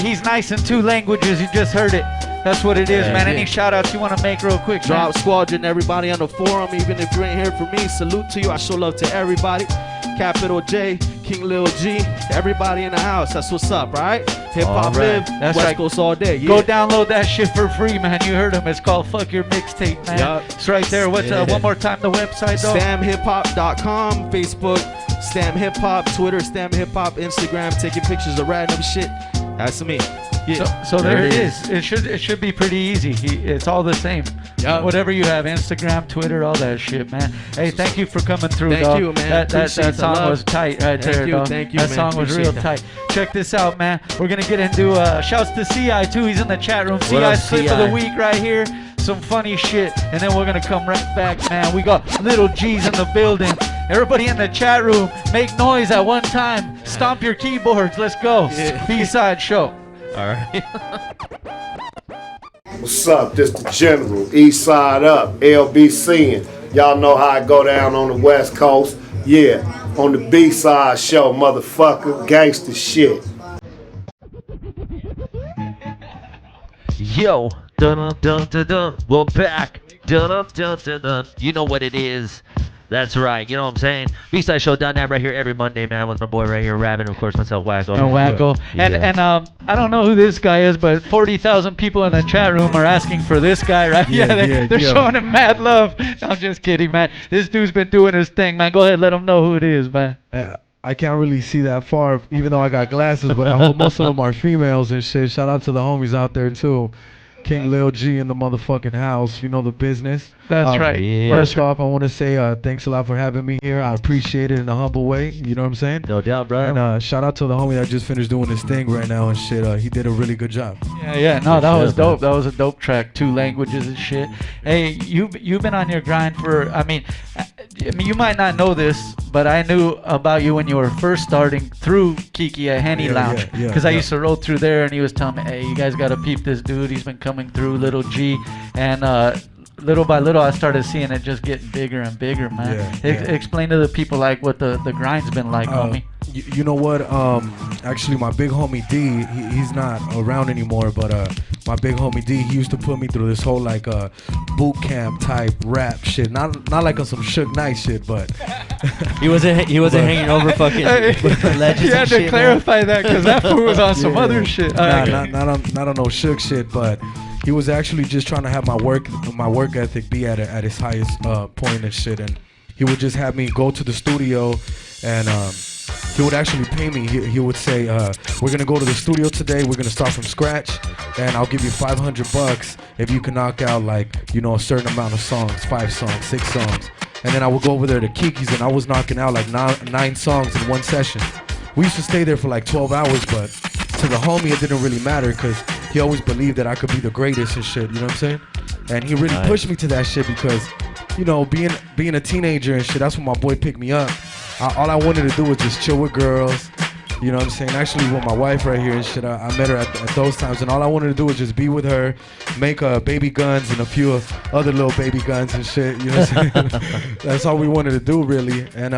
B: He's nice in 2 languages, you just heard it. That's what it is, man. Any shout outs you want to make real quick?
I: Drop Squadron, everybody on the forum, even if you ain't here for me, salute to you. I show love to everybody. Kapital J, King Lil G, everybody in the house. That's what's up, right? Hip hop live,
B: that's
I: West
B: right.
I: Coast all day. Yeah.
B: Go download that shit for free, man. You heard him. It's called Fuck Your Mixtape, man.
I: Yep.
B: It's right there. What's one more time the website, though?
I: Stamhiphop.com, Facebook, Stam Hip Hop, Twitter, Stam Hip Hop, Instagram, taking pictures of random shit. That's me. Yeah.
B: So there it is. It should be pretty easy. It's all the same.
I: Yep.
B: Whatever you have, Instagram, Twitter, all that shit, man. Hey, thank you for coming through,
I: Thank
B: dog.
I: you, man.
B: That song was tight right there, dog.
I: Thank you,
B: that
I: man.
B: song was real tight. Check this out, man. We're gonna get into shouts to CI too. He's in the chat room. CI's clip of the week right here. Some funny shit, and then we're gonna come right back, man. We got Lil G's in the building. Everybody in the chat room, make noise at one time. Stomp your keyboards. Let's go. B-side show.
A: All right.
C: What's up? This the General, East Side Up, LBCing. Y'all know how I go down on the West Coast. Yeah, on the B-side show, motherfucker, gangster shit.
A: Yo, dun dun dun dun, we're back. Dun dun dun dun dun. You know what it is. That's right. You know what I'm saying? bsideshow.net right here every Monday, man, with my boy right here, Rabbit, and of course myself, Wackoe.
B: Wackoe. And I don't know who this guy is, but 40,000 people in the chat room are asking for this guy, right? They're showing him mad love. I'm just kidding, man. This dude's been doing his thing, man. Go ahead, let him know who it is, man.
J: I can't really see that far, even though I got glasses, but I hope most of them are females and shit. Shout out to the homies out there, too. King Lil G in the motherfucking house. You know the business.
B: That's right.
A: Yeah.
J: First off, I want to say thanks a lot for having me here. I appreciate it in a humble way. You know what I'm saying?
A: No doubt, bro.
J: And shout out to the homie that just finished doing his thing right now and shit. He did a really good job.
B: Yeah. No, that was dope. That was a dope track. 2 languages and shit. Hey, you've been on your grind for. I mean, you might not know this, but I knew about you when you were first starting through Kiki at Henny Lounge. Because I used to roll through there, and he was telling me, "Hey, you guys gotta peep this dude. He's been coming through, Lil G." And little by little, I started seeing it just getting bigger and bigger, man. Explain to the people like what the grind's been like, homie.
J: You know what? Actually, my big homie D, he's not around anymore, but my big homie D, he used to put me through this whole like boot camp type rap shit. Not like on some Shook Knight shit, but
A: he wasn't hanging over fucking legends.
B: You had to clarify that because that fool was on some other shit.
J: Not on no Shook shit, but he was actually just trying to have my work ethic be at its highest point and shit, and he would just have me go to the studio and he would actually pay me. He would say, we're gonna go to the studio today, we're gonna start from scratch, and I'll give you $500 if you can knock out like, you know, a certain amount of songs, 5 songs, 6 songs. And then I would go over there to Kiki's and I was knocking out like 9 songs in one session. We used to stay there for like 12 hours, but to the homie it didn't really matter because he always believed that I could be the greatest and shit, you know what I'm saying? And he really pushed me to that shit because, you know, being a teenager and shit, that's when my boy picked me up. All I wanted to do was just chill with girls, you know what I'm saying? Actually, with my wife right here and shit, I met her at those times, and all I wanted to do was just be with her, make baby guns and a few other little baby guns and shit, you know what I'm saying? That's all we wanted to do, really. And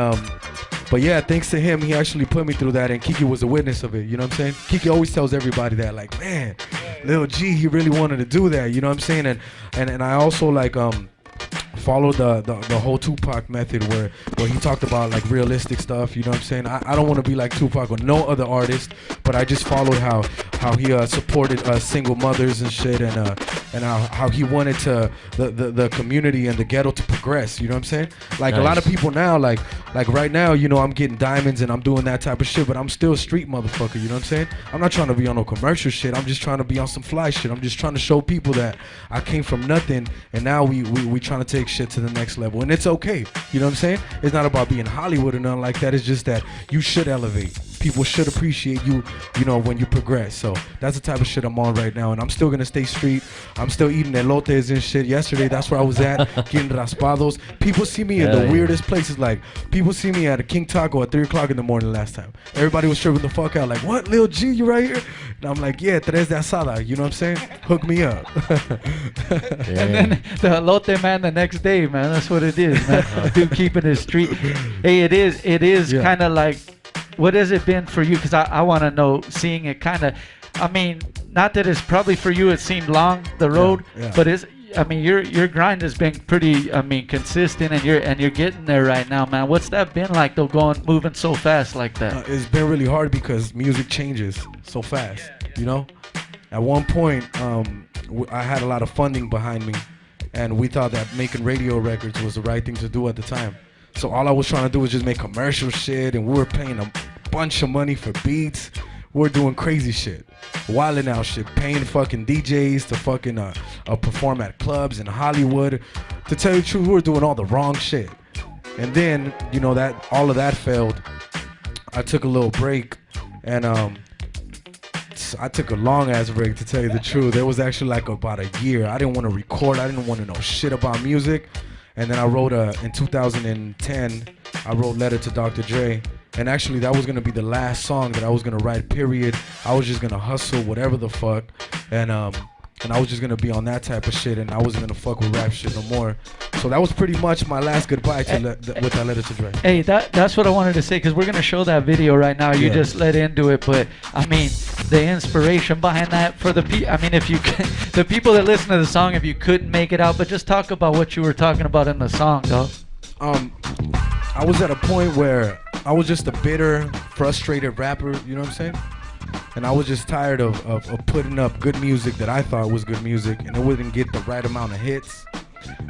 J: but yeah, thanks to him, he actually put me through that, and Kiki was a witness of it, you know what I'm saying? Kiki always tells everybody that, like, man, Lil G, he really wanted to do that, you know what I'm saying? And I also, like, followed the whole Tupac method where he talked about like realistic stuff, you know what I'm saying? I don't want to be like Tupac or no other artist, but I just followed how he supported single mothers and shit, and how he wanted to the community and the ghetto to progress, you know what I'm saying? Like a lot of people now, like right now, you know, I'm getting diamonds and I'm doing that type of shit, but I'm still a street motherfucker, you know what I'm saying? I'm not trying to be on no commercial shit, I'm just trying to be on some fly shit. I'm just trying to show people that I came from nothing and now we trying to take shit to the next level, and it's okay, you know what I'm saying? It's not about being Hollywood or nothing like that. It's just that you should elevate. People should appreciate you, you know, when you progress. So that's the type of shit I'm on right now, and I'm still gonna stay street. I'm still eating elotes and shit. Yesterday, that's where I was at, getting raspados. People see me in the weirdest places. Like, people see me at a King Taco at 3 o'clock in the morning last time. Everybody was tripping the fuck out, like, what, Lil G, you right here? And I'm like, yeah, tres de asada, you know what I'm saying? Hook me up.
B: And then the elote man the next day, man, that's what it is, man. Dude keeping it street. Hey, it is kind of like, what has it been for you? Because I want to know, seeing it kind of, I mean, not that it's probably for you, it seemed long, the road, but it's, I mean, your grind has been pretty, I mean, consistent, and you're getting there right now, man. What's that been like, though, moving so fast like that?
J: It's been really hard because music changes so fast, you know? At one point, I had a lot of funding behind me, and we thought that making radio records was the right thing to do at the time. So all I was trying to do was just make commercial shit, and we were paying a bunch of money for beats. We're doing crazy shit, wilding out shit, paying fucking DJs to fucking perform at clubs in Hollywood. To tell you the truth, we were doing all the wrong shit. And then, you know, that all of that failed. I took a little break, and I took a long ass break, to tell you the truth. It was actually like about a year. I didn't want to record. I didn't want to know shit about music. And then I wrote in 2010, I wrote Letter to Dr. Dre. And actually that was going to be the last song that I was going to write, period. I was just going to hustle whatever the fuck. And I was just going to be on that type of shit, and I wasn't going to fuck with rap shit no more. So that was pretty much my last goodbye with that Letter to Dre.
B: Hey, that's what I wanted to say, because we're going to show that video right now. You just let into it, but I mean, the inspiration behind that for the people, I mean, if you could, the people that listen to the song, if you couldn't make it out, but just talk about what you were talking about in the song, dog.
J: I was at a point where I was just a bitter, frustrated rapper, you know what I'm saying? And I was just tired of putting up good music that I thought was good music, and it wouldn't get the right amount of hits.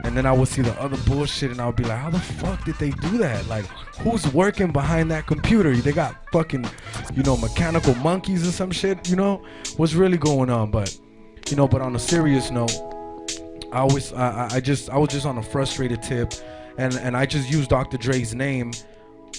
J: And then I would see the other bullshit, and I would be like, how the fuck did they do that? Like, who's working behind that computer? They got fucking, you know, mechanical monkeys or some shit, you know? What's really going on? But, you know, but on a serious note, I was just on a frustrated tip, and I just used Dr. Dre's name.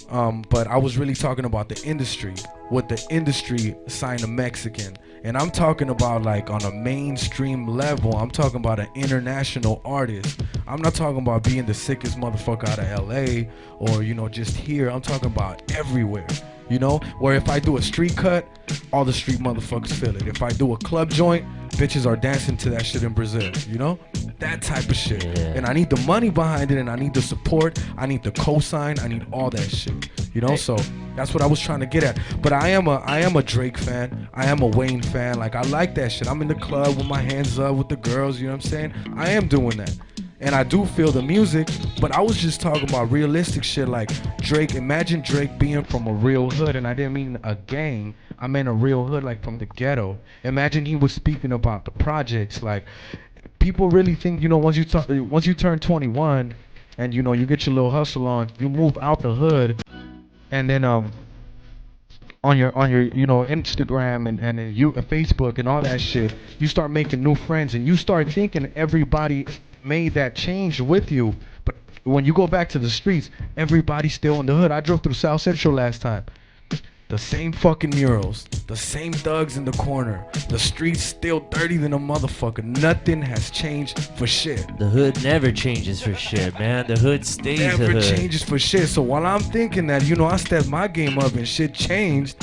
J: But I was really talking about the industry. What the industry signed a Mexican. And I'm talking about like on a mainstream level. I'm talking about an international artist. I'm not talking about being the sickest motherfucker out of LA or, you know, just here. I'm talking about everywhere. You know, where if I do a street cut, all the street motherfuckers feel it. If I do a club joint, bitches are dancing to that shit in Brazil, you know? That type of shit.
A: Yeah.
J: And I need the money behind it, and I need the support, I need the cosign, I need all that shit. You know, so that's what I was trying to get at. But I am a Drake fan. I am a Wayne fan. Like, I like that shit. I'm in the club with my hands up with the girls, you know what I'm saying? I am doing that. And I do feel the music, but I was just talking about realistic shit like Drake. Imagine Drake being from a real hood, and I didn't mean a gang. I meant a real hood, like from the ghetto. Imagine he was speaking about the projects. Like, people really think, you know, once you turn 21, and you know you get your little hustle on, you move out the hood, and then on your you know Instagram and Facebook and all that shit, you start making new friends, and you start thinking everybody made that change with you. But when you go back to the streets, everybody's still in the hood. I drove through South Central last time. The same fucking murals, the same thugs in the corner. The streets still dirty than a motherfucker. Nothing has changed for shit.
A: The hood never changes for shit, man. The hood stays the
J: Never
A: hood.
J: changes for shit. So while I'm thinking that, you know, I stepped my game up and shit changed,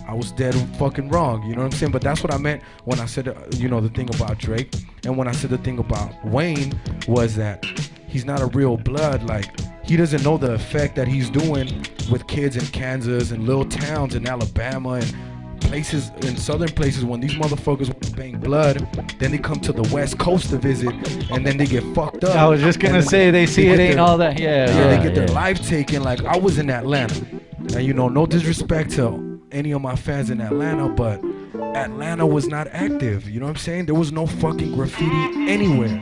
J: I was dead fucking wrong, you know what I'm saying? But that's what I meant when I said, you know, the thing about Drake. And when I said the thing about Wayne was that he's not a real blood. Like, he doesn't know the effect that he's doing with kids in Kansas and little towns in Alabama and places, in southern places, when these motherfuckers bang blood, then they come to the West Coast to visit, and then they get fucked up.
B: I was just gonna say, they see it ain't all that. Yeah,
J: they get their life taken. Like, I was in Atlanta, and you know, no disrespect to any of my fans in Atlanta, but Atlanta was not active. You know what I'm saying? There was no fucking graffiti anywhere.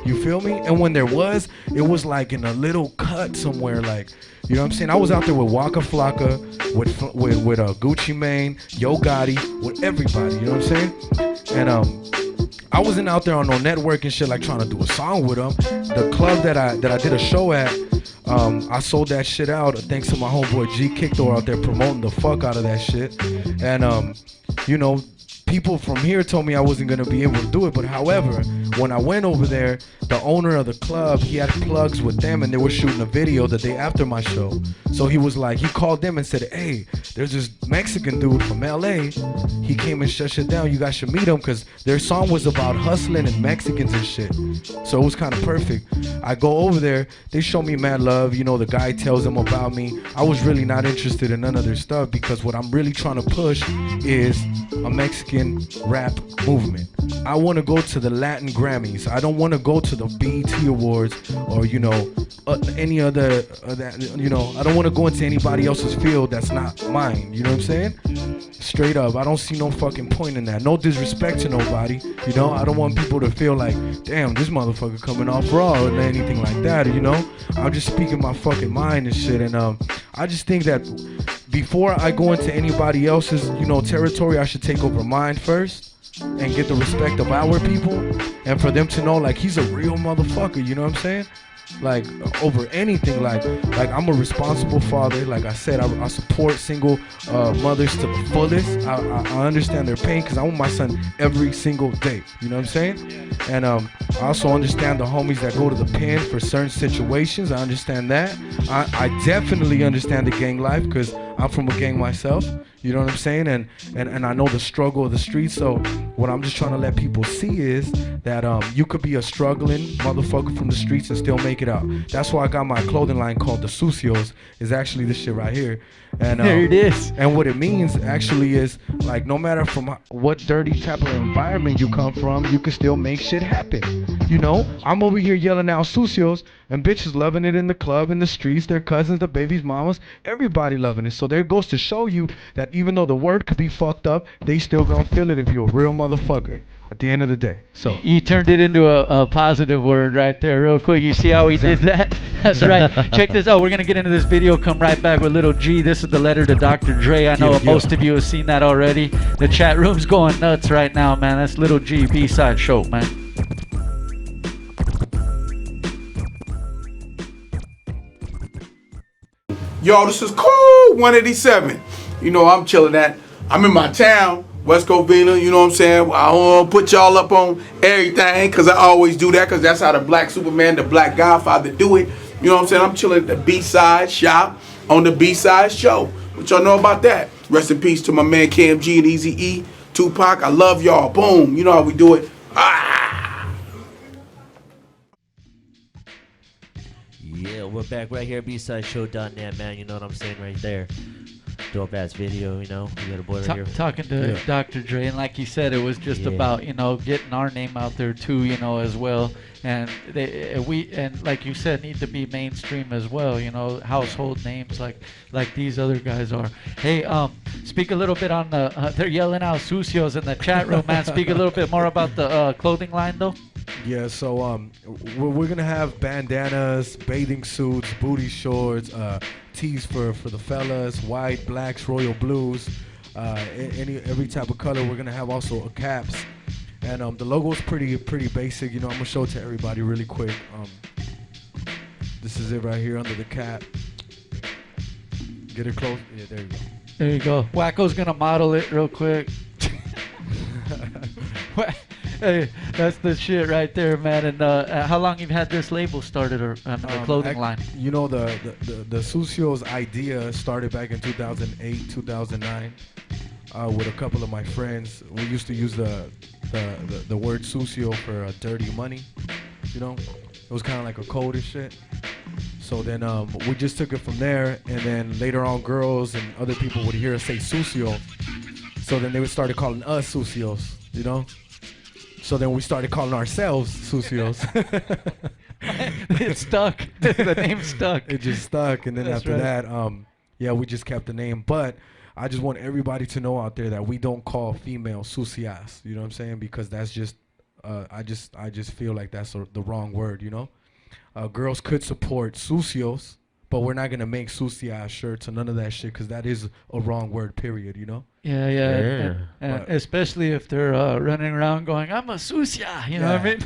J: You feel me? And when there was, it was like in a little cut somewhere. Like, you know what I'm saying? I was out there with Waka Flocka, with Gucci Mane, Yo Gotti, with everybody. You know what I'm saying? And I wasn't out there on no network and shit like trying to do a song with them. The club that I did a show at, I sold that shit out thanks to my homeboy G Kickthor out there promoting the fuck out of that shit. And you know, people from here told me I wasn't gonna be able to do it, but however, when I went over there, the owner of the club, he had plugs with them, and they were shooting a video the day after my show. So he was like, he called them and said, hey, there's this Mexican dude from LA, he came and shut shit down, you guys should meet him, because their song was about hustling and Mexicans and shit. So it was kind of perfect. I go over there, they show me mad love, you know, the guy tells them about me. I was really not interested in none of their stuff, because what I'm really trying to push is a Mexican rap movement. I want to go to the Latin Grammys. I don't want to go to the BET Awards or, you know, any other, you know, I don't want to go into anybody else's field that's not mine. You know what I'm saying? Straight up, I don't see no fucking point in that. No disrespect to nobody. You know, I don't want people to feel like, damn, this motherfucker coming off raw or anything like that. You know, I'm just speaking my fucking mind and shit. And I just think that before I go into anybody else's, you know, territory, I should take over mine first and get the respect of our people, and for them to know like he's a real motherfucker, you know what I'm saying? Like over anything, like I'm a responsible father. Like I said, I support single mothers to the fullest. I understand their pain because I want my son every single day, you know what I'm saying? And I also understand the homies that go to the pen for certain situations. I understand that. I definitely understand the gang life because I'm from a gang myself. You know what I'm saying? And I know the struggle of the streets. So what I'm just trying to let people see is that you could be a struggling motherfucker from the streets and still make it out. That's why I got my clothing line called the Sucios. Is actually this shit right here. And
B: there it is.
J: And what it means actually is like no matter from what dirty type of environment you come from, you can still make shit happen. You know, I'm over here yelling out Sucios and bitches loving it in the club, in the streets, their cousins, the babies, mamas, everybody loving it. So there goes to show you that even though the word could be fucked up, they still gonna feel it if you're a real motherfucker at the end of the day. So
B: you turned it into a positive word right there real quick. You see how he did that? That's right. Check this out. We're gonna get into this video, come right back with Lil G. This is the letter to Dr. Dre. I know most of you have seen that already. The chat room's going nuts right now, man. That's Lil G, B-Side Show, man.
C: Yo, this is cool, 187. You know, I'm chilling at. I'm in my town, West Covina, you know what I'm saying? I don't want to put y'all up on everything because I always do that because that's how the black Superman, the black Godfather do it. You know what I'm saying? I'm chilling at the B-Side shop.
K: on the B-Side Show. What y'all know about that? Rest in peace to my man KMG and Easy E, Tupac. I love y'all. Boom. You know how we do it.
A: Yeah, we're back right here at bsideshow.net, man. You know what I'm saying right there. Dope ass video, you know. We got a boy right here.
B: Talking to Dr. Dre, and like he said, it was just about, you know, getting our name out there too, you know, as well. And and like you said, need to be mainstream as well, you know, household names like these other guys are. Hey, speak a little bit on the they're yelling out sucios in the chat room, man. Speak a little bit more about the clothing line though.
J: Yeah, so we're gonna have bandanas, bathing suits, booty shorts, tees for the fellas, white, blacks, royal blues, every type of color. We're gonna have also caps, and the logo is pretty basic. You know, I'm gonna show it to everybody really quick. This is it right here under the cap. Get it close. Yeah, there you go.
B: There you go. Wackoe's gonna model it real quick. Hey, that's the shit right there, man. And how long you've had this label started, or the clothing line?
J: You know, the Sucios idea started back in 2008, 2009, with a couple of my friends. We used to use the word Sucio for dirty money. You know, it was kind of like a code and shit. So then we just took it from there, and then later on, girls and other people would hear us say Sucio. So then they would start calling us Sucios. You know. So then we started calling ourselves Sucios.
B: It stuck. The name stuck.
J: It just stuck. And then after that, we just kept the name. But I just want everybody to know out there that we don't call female sucias. You know what I'm saying? Because that's just, I just feel like that's the wrong word, you know? Girls could support sucios, but we're not going to make sucia shirts or none of that shit because that is a wrong word, period, you know?
B: Yeah. And especially if they're running around going, I'm a sucia, you know what I mean?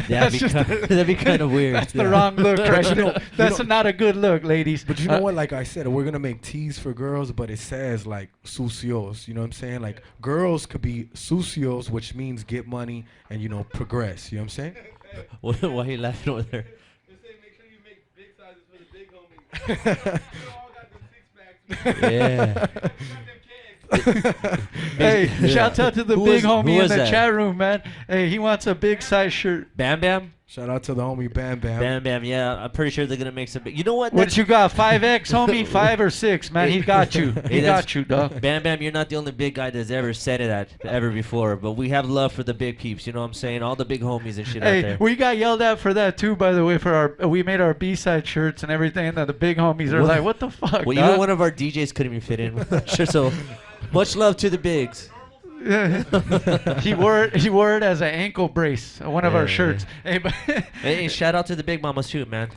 A: That'd be kind of weird.
B: That's the wrong look, right? That's not a good look, ladies.
J: But you know what? Like I said, we're going to make tees for girls, but it says like sucios, you know what I'm saying? Like girls could be sucios, which means get money and, you know, progress, you know what I'm saying?
A: Why are you laughing over there? Yeah.
B: Hey, shout out to the big homie in the chat room, man. Hey, he wants a big size shirt.
A: Bam Bam?
J: Shout out to the homie Bam Bam.
A: Bam Bam, yeah. I'm pretty sure they're going to make some big. You know what?
B: What you got? 5X, homie? 5 or 6, man. He got you. He got you, dog.
A: Bam Bam, you're not the only big guy that's ever said it ever before. But we have love for the big peeps. You know what I'm saying? All the big homies and shit out there.
B: We got yelled at for that, too, by the way. We made our B-side shirts and everything. And the big homies are like, what the fuck,
A: Well,
B: dog?
A: even one of our DJs couldn't even fit in. Sure, so much love to the bigs.
B: He wore it as an ankle brace on one of our shirts. Hey,
A: hey, shout out to the big mamas too, man.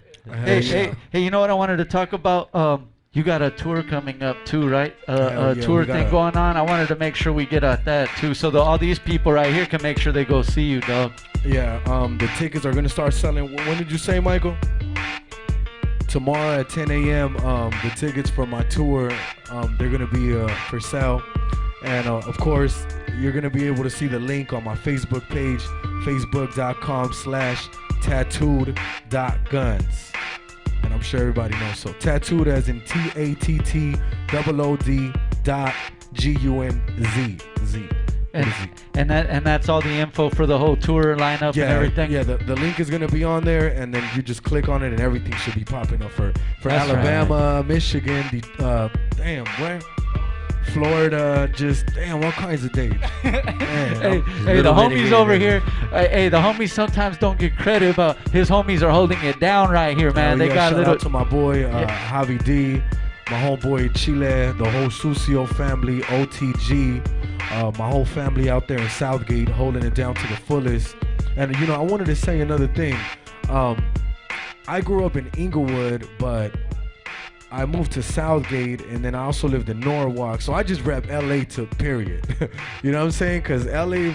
B: Hey, you know what I wanted to talk about? You got a tour coming up too, right? Tour thing going on. I wanted to make sure we get at that too, so all these people right here can make sure they go see you, dog.
J: Yeah. The tickets are gonna start selling. When did you say, Michael? Tomorrow at 10 a.m. The tickets for my tour, they're gonna be for sale. And of course, you're going to be able to see the link on my Facebook page, facebook.com/tattooed.guns. And I'm sure everybody knows. So tattooed as in TATTOOD.GUNZ.
B: And that's all the info for the whole tour lineup and everything?
J: Yeah, the link is going to be on there, and then you just click on it, and everything should be popping up for Alabama, Michigan, Florida, just all kinds of dates.
B: Hey, the homies over here. Hey, the homies sometimes don't get credit, but his homies are holding it down right here, man. They got a little.
J: Shout out to my boy Javi D, my homeboy Chile, the whole Sucio family, OTG, my whole family out there in Southgate, holding it down to the fullest. And you know, I wanted to say another thing. I grew up in Inglewood, but I moved to Southgate, and then I also lived in Norwalk. So I just rep LA to period. You know what I'm saying? Because LA,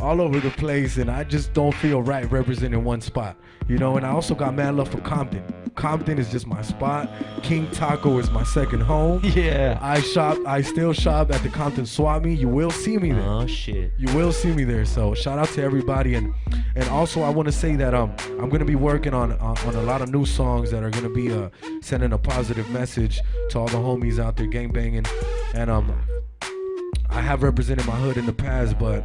J: all over the place, and I just don't feel right representing one spot, you know. And I also got mad love for Compton. Compton is just my spot. King Taco is my second home.
B: Yeah.
J: I still shop at the Compton Swap Meet. You will see me there.
A: Oh shit.
J: You will see me there. So shout out to everybody, and also I want to say that I'm gonna be working on a lot of new songs that are gonna be sending a positive message to all the homies out there gang banging, and I have represented my hood in the past, but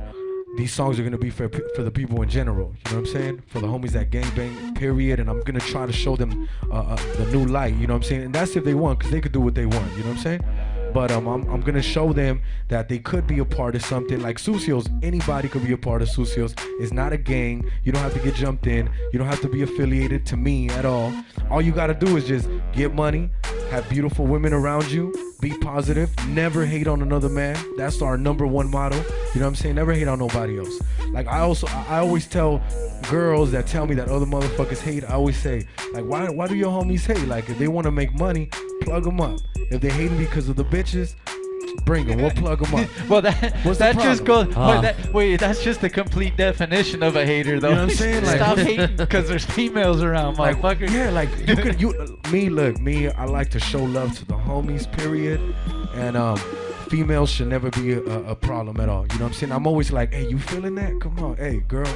J: these songs are gonna be for the people in general. You know what I'm saying? For the homies that gang bang, period. And I'm gonna try to show them the new light. You know what I'm saying? And that's if they want, cause they could do what they want. You know what I'm saying? But I'm gonna show them that they could be a part of something like Sucios. Anybody could be a part of Sucios. It's not a gang. You don't have to get jumped in. You don't have to be affiliated to me at all. All you gotta do is just get money, have beautiful women around you, be positive, never hate on another man. That's our number one motto. You know what I'm saying? Never hate on nobody else. Like I always tell girls that tell me that other motherfuckers hate, I always say, like, why do your homies hate? Like, if they want to make money, plug them up. If they hating because of the bitches, bring them. We'll plug them up.
B: Well, that just goes. Wait, that's just the complete definition of a hater, though.
J: You know what I'm saying? Like,
B: stop hating because there's females around,
J: like,
B: motherfucker.
J: Yeah, like me. I like to show love to the homies, period. And females should never be a problem at all. You know what I'm saying? I'm always like, hey, you feeling that? Come on, hey, girl.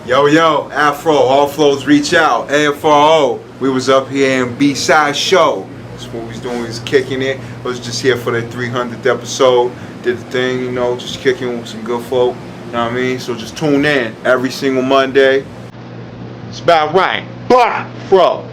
L: Yo, Afro, all flows reach out. AFRO, we was up here in BSide Show. That's what we was doing, we was kicking it. I was just here for the 300th episode. Did the thing, you know, just kicking with some good folk. You know what I mean? So just tune in every single Monday. It's about right. Blah, bro.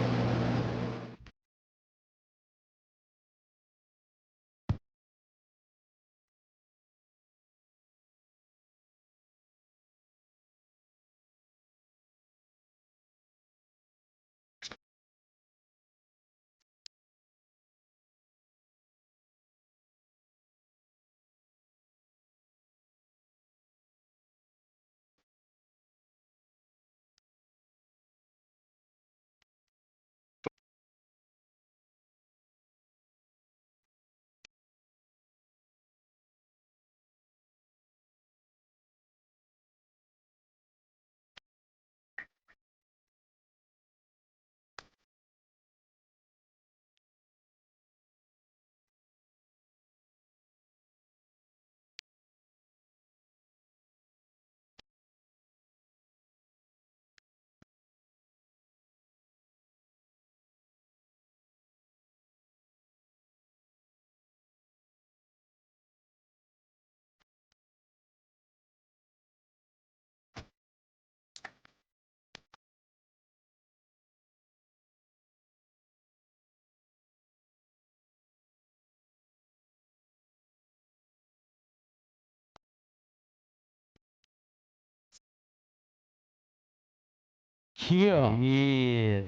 B: Yeah.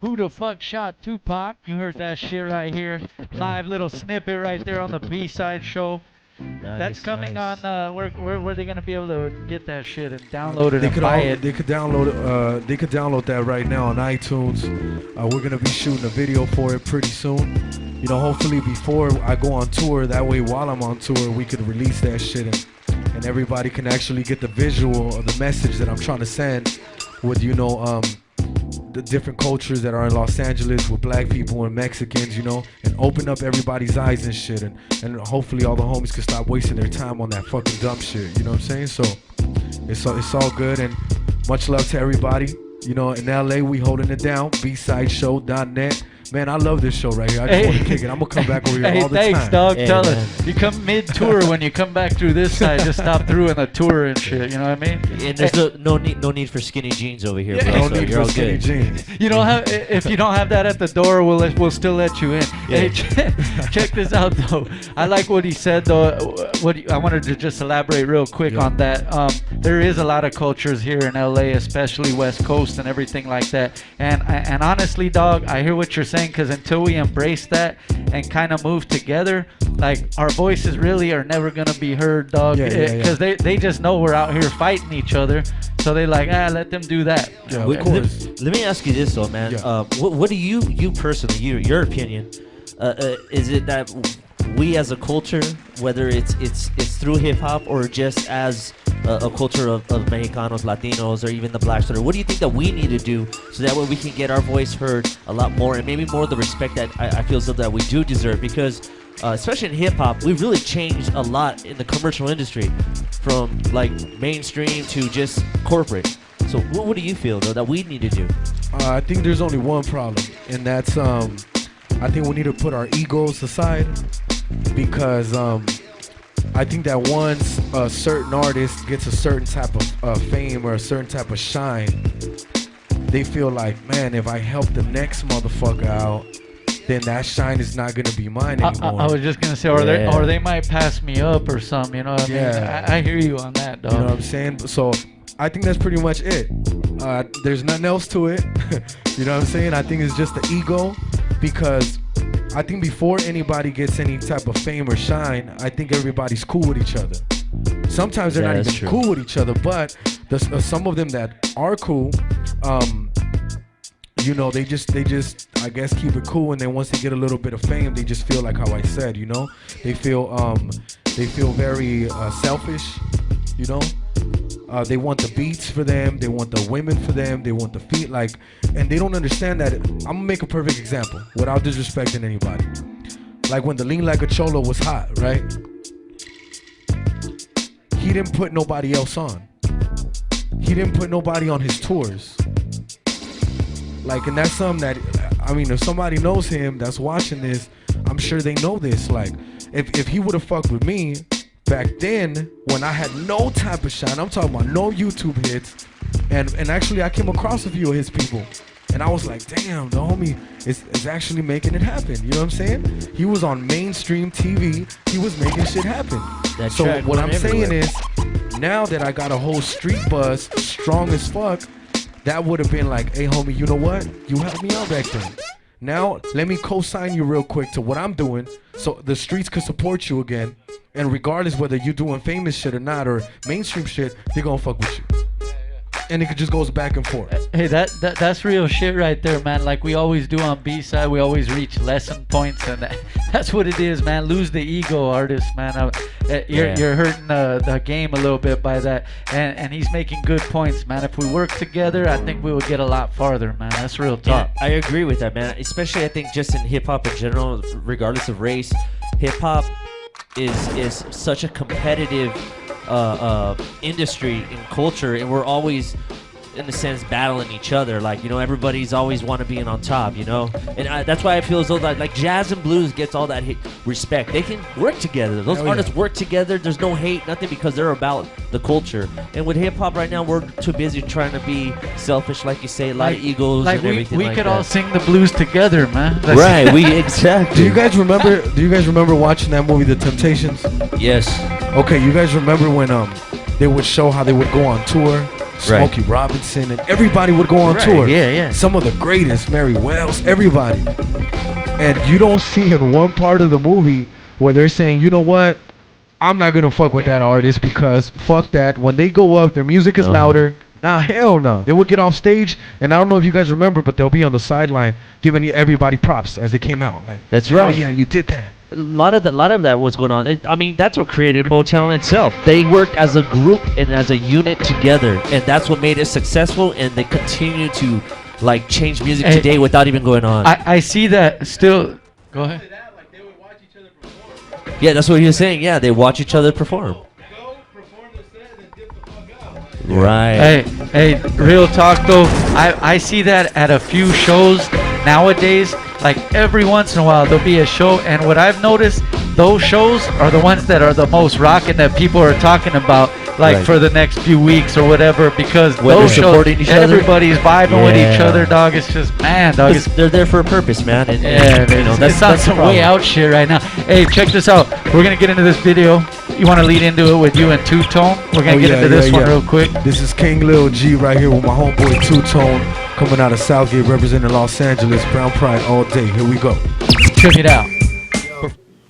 B: Who the fuck shot Tupac? You heard that shit right here. Live little snippet right there on the B-side show. That's coming on. Where are they gonna be able to get that shit and download it and buy it?
J: They could download it. They could download that right now on iTunes. We're gonna be shooting a video for it pretty soon. You know, hopefully before I go on tour. That way, while I'm on tour, we could release that shit and everybody can actually get the visual of the message that I'm trying to send. With the different cultures that are in Los Angeles with black people and Mexicans, you know, and open up everybody's eyes and shit, and hopefully all the homies can stop wasting their time on that fucking dumb shit. You know what I'm saying? So it's all good, and much love to everybody. You know, in LA we holding it down. bsideshow.net. Man, I love this show right here. I just want to kick it. I'm gonna come back over here all the time.
B: Thanks, dog. Tell us. You come mid-tour when you come back through this side. Just stop through in the tour and shit. You know what I mean?
A: And there's no need for skinny jeans over here.
B: Yeah,
A: Bro,
J: no need for skinny jeans.
B: You don't have. If you don't have that at the door, we'll still let you in.
A: Yeah.
B: Hey, check this out though. I like what he said though. I wanted to just elaborate real quick on that. There is a lot of cultures here in LA, especially West Coast and everything like that. And honestly, dog, I hear what you're saying, because until we embrace that and kind of move together, like, our voices really are never gonna be heard, dog. Because they just know we're out here fighting each other, so they like, let them do that.
J: Yeah, of course.
A: Let me ask you this though, man. What do you personally, your opinion, is it that we as a culture, whether it's through hip hop or just as a culture of Mexicanos, Latinos, or even the blacks? Or what do you think that we need to do so that way we can get our voice heard a lot more, and maybe more the respect that I feel so that we do deserve? Because especially in hip hop, we've really changed a lot in the commercial industry, from like mainstream to just corporate. So what do you feel though that we need to do?
J: I think there's only one problem, and that's I think we need to put our egos aside, because I think that once a certain artist gets a certain type of fame or a certain type of shine, they feel like, man, if I help the next motherfucker out, then that shine is not gonna be mine anymore.
B: I was just gonna say, or they might pass me up or something. You know what I mean? I hear you on that, dog.
J: You know what I'm saying? So I think that's pretty much it. There's nothing else to it. You know what I'm saying? I think it's just the ego, because I think before anybody gets any type of fame or shine, I think everybody's cool with each other. Sometimes they're not even cool with each other, but some of them that are cool, you know, they just I guess keep it cool, and then once they get a little bit of fame, they just feel like how I said, you know, they feel very selfish, you know. They want the beats for them, they want the women for them, they want the feet, like, and they don't understand that. I'm gonna make a perfect example without disrespecting anybody. Like when the Lean Like a Cholo was hot, right? He didn't put nobody else on. He didn't put nobody on his tours. Like, and that's something that, I mean, if somebody knows him that's watching this, I'm sure they know this. Like, if he would have fucked with me back then, when I had no type of shine, I'm talking about no YouTube hits, and actually I came across a few of his people, and I was like, damn, the homie is actually making it happen. You know what I'm saying? He was on mainstream TV, he was making shit happen. So what I'm saying is, now that I got a whole street buzz, strong as fuck, that would have been like, hey homie, you know what? You helped me out back then. Now let me co-sign you real quick to what I'm doing, so the streets could support you again. And regardless whether you're doing famous shit or not, or mainstream shit, they're gonna fuck with you. And it just goes back and forth.
B: Hey, that's real shit right there, man. Like we always do on B-side, we always reach lesson points, and that's what it is, man. Lose the ego, artist, man. You're hurting the game a little bit by that, and he's making good points, man. If we work together, I think we would get a lot farther, man. That's real talk.
A: Yeah, I agree with that, man. Especially I think just in hip hop in general, regardless of race, hip hop is such a competitive industry and culture, and we're always, in a sense, battling each other. Like, you know, everybody's always want to be on top, you know, and that's why I feel as though that like jazz and blues gets all that respect. They can work together. Those artists work together. There's no hate, nothing, because they're about the culture. And with hip hop right now, we're too busy trying to be selfish, like you say, a lot of egos and everything.
B: We could all sing the blues together, man.
A: Right? Exactly.
J: Do you guys remember watching that movie, The Temptations?
A: Yes.
J: Okay, you guys remember when they would show how they would go on tour? Smokey Robinson and everybody would go on tour.
A: Yeah.
J: Some of the greatest, Mary Wells, everybody. And you don't see in one part of the movie where they're saying, you know what, I'm not gonna fuck with that artist because fuck that. When they go up, their music is louder. Nah, hell no. They would get off stage, and I don't know if you guys remember, but they'll be on the sideline giving everybody props as they came out. Like,
A: that's right.
J: Oh yeah, you did that.
D: A lot of that was going on. I mean, that's what created Motown itself. They worked as a group and as a unit together, and that's what made it successful. And they continue to like change music today without even going on.
B: I see that still. Go ahead.
A: Yeah, that's what he was saying. Yeah, they watch each other perform. Right.
B: Hey, real talk though. I see that at a few shows nowadays. Like every once in a while there'll be a show, and what I've noticed, those shows are the ones that are the most rocking that people are talking about, like for the next few weeks or whatever, because those shows, everybody's vibing with each other, dog. It's just, man, dog.
A: They're there for a purpose, man. And,
B: you know, that's some way out shit right now. Hey, check this out. We're gonna get into this video. You want to lead into it with you and Two Tone? We're gonna get into this one real quick.
J: This is King Lil G right here with my homeboy Two Tone, coming out of Southgate, representing Los Angeles. Brown Pride all day. Here we go.
B: Check it out.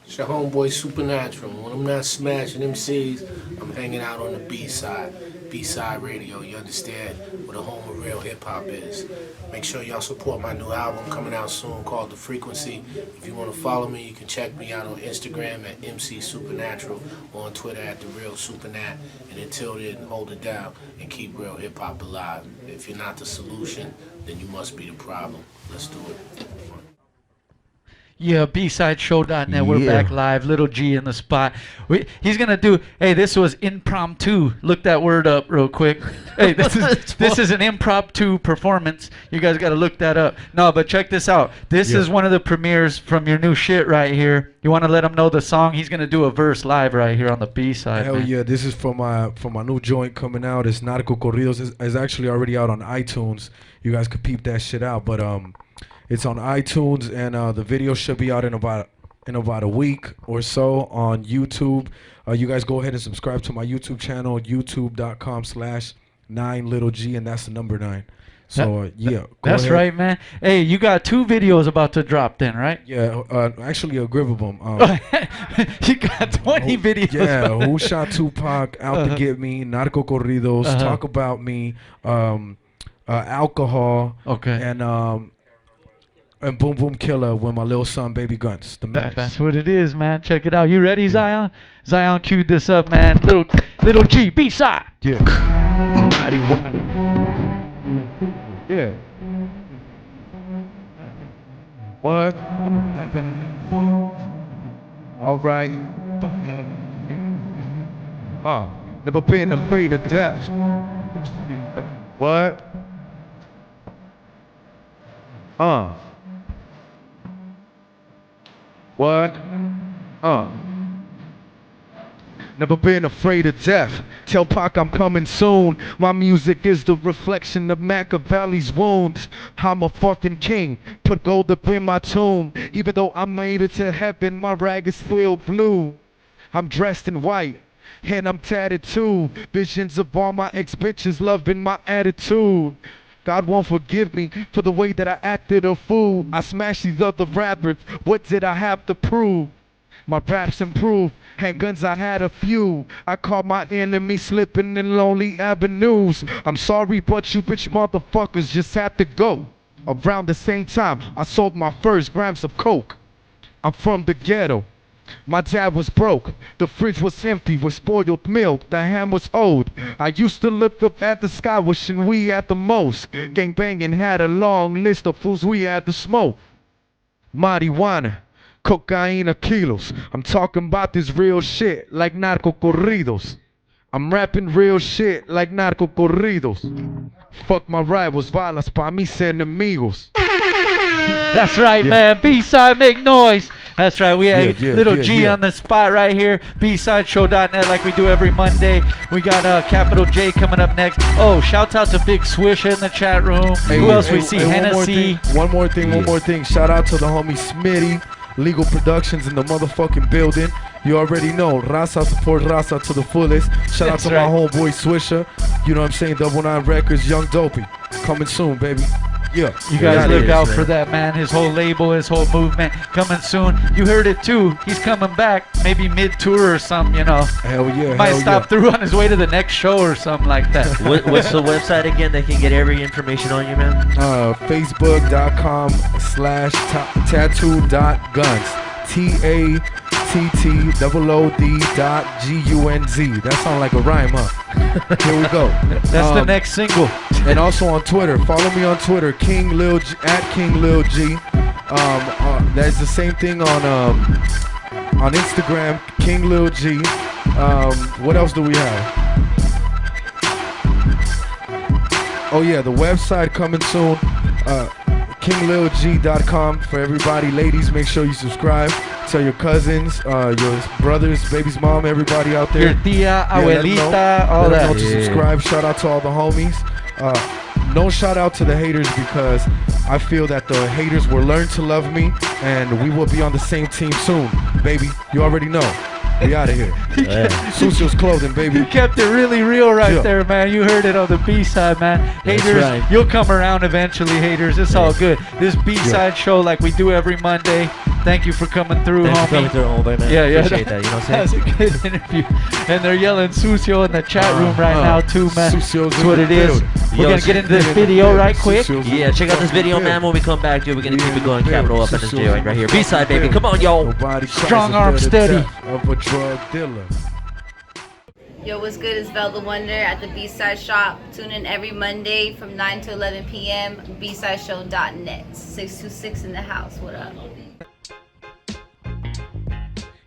M: It's your homeboy Supernatural. When I'm not smashing MCs, I'm hanging out on the B side. B-Side Radio, you understand, where the home of real hip-hop is. Make sure y'all support my new album coming out soon called The Frequency. If you want to follow me, you can check me out on Instagram at MC Supernatural or on Twitter at The Real Supernat. And until then, hold it down and keep real hip-hop alive. If you're not the solution, then you must be the problem. Let's do it.
B: Yeah, bsideshow.net. We're back live. Lil G in the spot. He's gonna do. Hey, this was impromptu. Look that word up real quick. Hey, this is an impromptu performance. You guys gotta look that up. No, but check this out. This is one of the premieres from your new shit right here. You want to let him know the song? He's gonna do a verse live right here on the B side.
J: Hell yeah! This is for my new joint coming out. It's Narco Corridos. It's actually already out on iTunes. You guys could peep that shit out. But it's on iTunes, and the video should be out in about a week or so on YouTube. You guys go ahead and subscribe to my YouTube channel, youtube.com/9LilG, and that's the number 9. So yeah,
B: that's right, man. Hey, you got 2 videos about to drop then, right?
J: Yeah, actually a grip of them.
B: You got 20 videos.
J: Yeah, Who Shot Tupac, Out to Get Me, Narco Corridos, Talk About Me, Alcohol, and Boom Boom Killer with my little son Baby Guns.
B: That's what it is, man. Check it out. You ready, Zion? Zion queued this up, man. Little G, B-side.
J: Yeah.
I: Yeah. What? All right. Never been afraid of death. What? What? Never been afraid of death. Tell Pac I'm coming soon. My music is the reflection of Machiavelli's wounds. I'm a fucking king. Put gold up in my tomb. Even though I made it to heaven, my rag is still blue. I'm dressed in white, and I'm tatted too. Visions of all my ex-bitches loving my attitude. God won't forgive me for the way that I acted a fool. I smashed these other rappers. What did I have to prove? My raps improved. Handguns, I had a few. I caught my enemy slipping in lonely avenues. I'm sorry, but you bitch motherfuckers just had to go. Around the same time, I sold my first grams of coke. I'm from the ghetto. My dad was broke, the fridge was empty with spoiled milk, the ham was old. I used to look up at the sky wishing we had the most. Gang banging had a long list of fools we had to smoke. Marijuana, cocaine, kilos. I'm talking about this real shit like narco corridos. I'm rapping real shit like narco corridos. Fuck my rivals, balas pa mis enemigos.
B: That's right, man. B-side, make noise. That's right. We have Lil G on the spot right here. bsideshow.net like we do every Monday. We got Kapital J coming up next. Oh, shout out to Big Swish in the chat room. Who else we see? Hennessy.
J: One more thing. Shout out to the homie Smitty. Legal Productions in the motherfucking building. You already know, Raza support Raza to the fullest. Shout out to my homeboy Swisher. You know what I'm saying? 99 Records, Young Dopey. Coming soon, baby. Yeah.
B: You guys look out for that, man. His whole label, his whole movement coming soon. You heard it too. He's coming back, maybe mid-tour or something, you know.
J: Hell yeah.
B: Might stop through on his way to the next show or something like that.
A: What's the website again? They can get every information on you, man.
J: Facebook.com/tattoo.guns. TATTOOD.GUNZ. That sounds like a rhyme, huh? Here we go.
B: That's the next single.
J: And also on Twitter. Follow me on Twitter, King Lil G, @KingLilG. That's the same thing on Instagram, King Lil G. What else do we have? Oh yeah, the website coming soon. KingLilG.com for everybody. Ladies, make sure you subscribe. Tell your cousins, your brothers, baby's mom, everybody out there.
B: Your tia, abuelita, all that.
J: Let them know to subscribe. Shout out to all the homies. No shout out to the haters because I feel that the haters will learn to love me and we will be on the same team soon, baby. You already know. We out of here. Susio's clothing, baby.
B: You kept it really real right there, man. You heard it on the B-side, man. Haters, you'll come around eventually, haters. It's all good. This B-side show, like we do every Monday, Thank you for coming through,
A: Thanks
B: homie.
A: for coming through, homie, man.
B: Yeah,
A: Appreciate that, you know what I'm saying?
B: That's a good interview. And they're yelling Sucio in the chat room right now, too, man.
J: Sucio's
B: That's what it is. We're going to get into this video right quick.
A: Yeah, check out this video, man. When we come back, dude, we're going to keep it going. Capital up in this day right here. B-side, baby. Come on, y'all.
B: Strong arm steady.
J: Of a drug dealer.
N: Yo, what's good? It's Vel the Wonder at the B-Side Shop. Tune in every Monday from 9 to 11 p.m. bsideshow.net. 626 in the house. What up?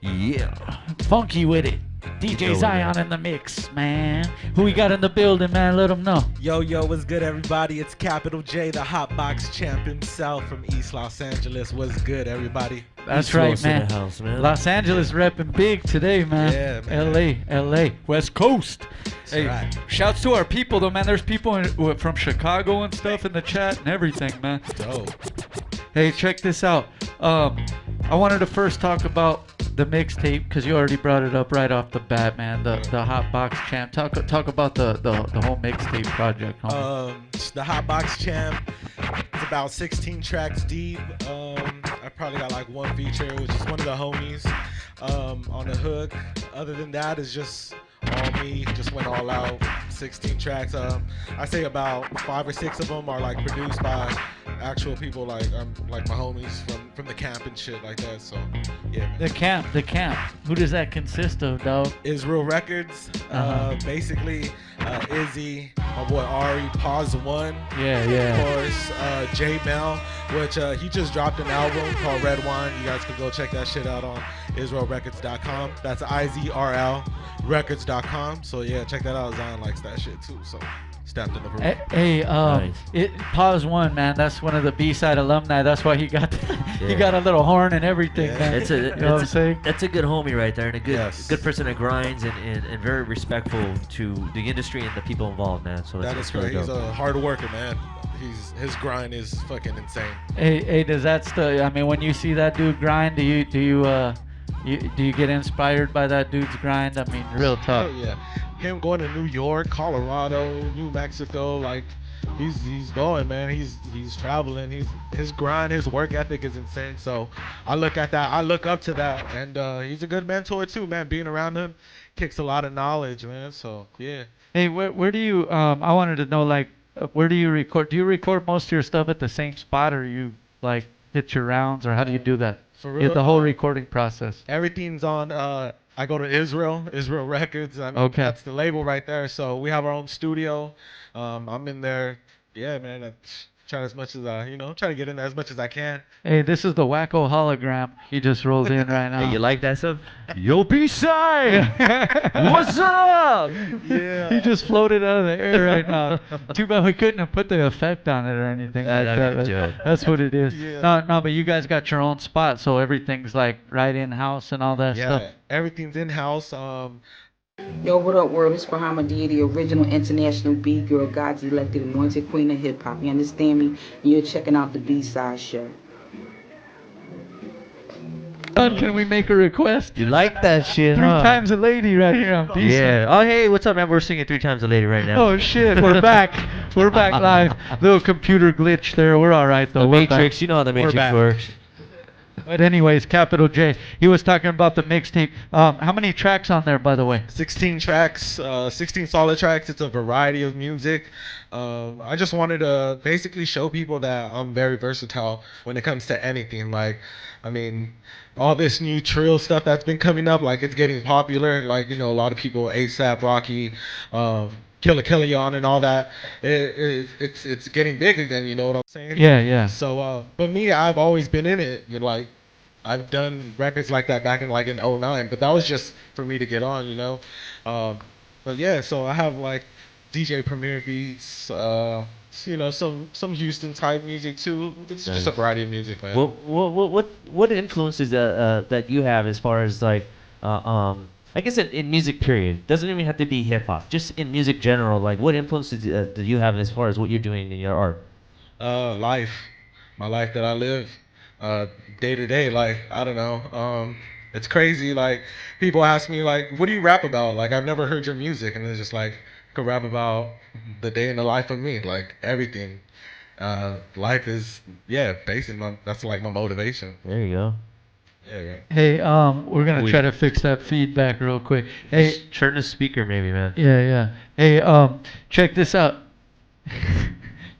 A: Yeah.
B: Funky with it. DJ Zion in the mix, man. Who we got in the building, man? Let them know.
O: Yo, what's good, everybody? It's Kapital J, the hotbox champ himself from East Los Angeles. What's good, everybody?
B: That's right, man. Los Angeles repping big today, man.
O: Yeah, man.
B: LA, West Coast.
O: That's
B: hey,
O: right.
B: Shouts to our people, though, man. There's people from Chicago and stuff in the chat and everything, man.
O: Dope.
B: Hey, check this out. I wanted to first talk about the mixtape because you already brought it up right off the bat, man. The Hotbox Champ. Talk about the whole mixtape project. Homie.
O: The Hotbox Champ. It's about 16 tracks deep. I probably got like one feature, which is one of the homies on the hook. Other than that, it's just all me. Just went all out. 16 tracks. I say about 5 or 6 of them are like produced by actual people like my homies from the camp and shit like that. So yeah, man.
B: The camp. Who does that consist of, dog?
O: Israel Records. Basically, Izzy, my boy Ari, Pause One.
B: Yeah.
O: Of course, J Mel, which he just dropped an album called Red Wine. You guys can go check that shit out on IsraelRecords.com. That's IZRL Records.com. So yeah, check that out. Zion likes that shit too. So stepped in the room.
B: Hey, Pause One, man. That's one of the B-side alumni. That's why he got he got a little horn and everything, man. You know what I'm saying?
A: That's a good homie right there, and a good person that grinds and very respectful to the industry and the people involved, man. So
O: that is great. He's a hard worker, man. His grind is fucking insane.
B: Hey, does that still? I mean, when you see that dude grind, do you get inspired by that dude's grind? I mean, real talk.
O: Oh yeah, him going to New York, Colorado, New Mexico, like he's going, man. He's traveling. His grind, his work ethic is insane. So I look at that. I look up to that, and he's a good mentor too, man. Being around him kicks a lot of knowledge, man. So yeah.
B: Hey, where do you? I wanted to know, like, where do you record? Do you record most of your stuff at the same spot, or you like hit your rounds, or how do you do that?
O: For real,
B: the whole recording process.
O: Everything's on. I go to Israel Records.
B: Okay.
O: That's the label right there. So we have our own studio. I'm in there. Yeah, man. I try as much as try to get in there as much as I can.
B: Hey, this is the Wackoe hologram. He just rolled in right now.
A: Hey, you like that stuff? Yo, B-side! What's up?
O: Yeah.
B: He just floated out of the air right now. Too bad we couldn't have put the effect on it or anything like that. That's what it is.
O: Yeah.
B: No, but you guys got your own spot, so everything's like right in-house and all that stuff.
O: Yeah, everything's in-house.
P: Yo, what up, world? It's Bahamadia, the original international B-girl, God's elected anointed queen of hip-hop. You understand me? And you're checking out the B-Side Show.
B: Can we make a request?
A: You like that shit,
B: 3
A: huh?
B: times a lady right here on B-Side.
A: Yeah. Oh, hey, what's up, man? We're singing 3 times a lady right now.
B: Oh, shit. We're back. We're back live. Little computer glitch there. We're all right, though.
A: The
B: We're
A: Matrix.
B: back.
A: You know how the Matrix works.
B: But anyways, Kapital J, he was talking about the mixtape. How many tracks on there, by the way?
O: 16 tracks, 16 solid tracks. It's a variety of music. I just wanted to basically show people that I'm very versatile when it comes to anything. Like, I mean, all this new trill stuff that's been coming up, like it's getting popular. Like, a lot of people, ASAP, Rocky, Killer Kellyon and all that. It's getting big again, you know what I'm saying?
B: Yeah.
O: So, but me, I've always been in it. Like, I've done records like that back in in 09, but that was just for me to get on, But yeah, so I have like DJ Premier beats, some Houston type music too. It's just a variety of music, man.
A: What influences that you have as far as like I guess in music period, doesn't even have to be hip hop, just in music general, like what influences do you have as far as what you're doing in your art?
O: My life that I live day to day. Like, I don't know, it's crazy. Like, people ask me like, what do you rap about? Like, I've never heard your music, and it's just like, I could rap about the day in the life of me, like everything. Life is, basically that's like my motivation.
A: There you go.
O: Yeah.
B: Hey, we're gonna try to fix that feedback real quick. Hey,
A: turn the speaker maybe, man.
B: yeah. Hey, check this out.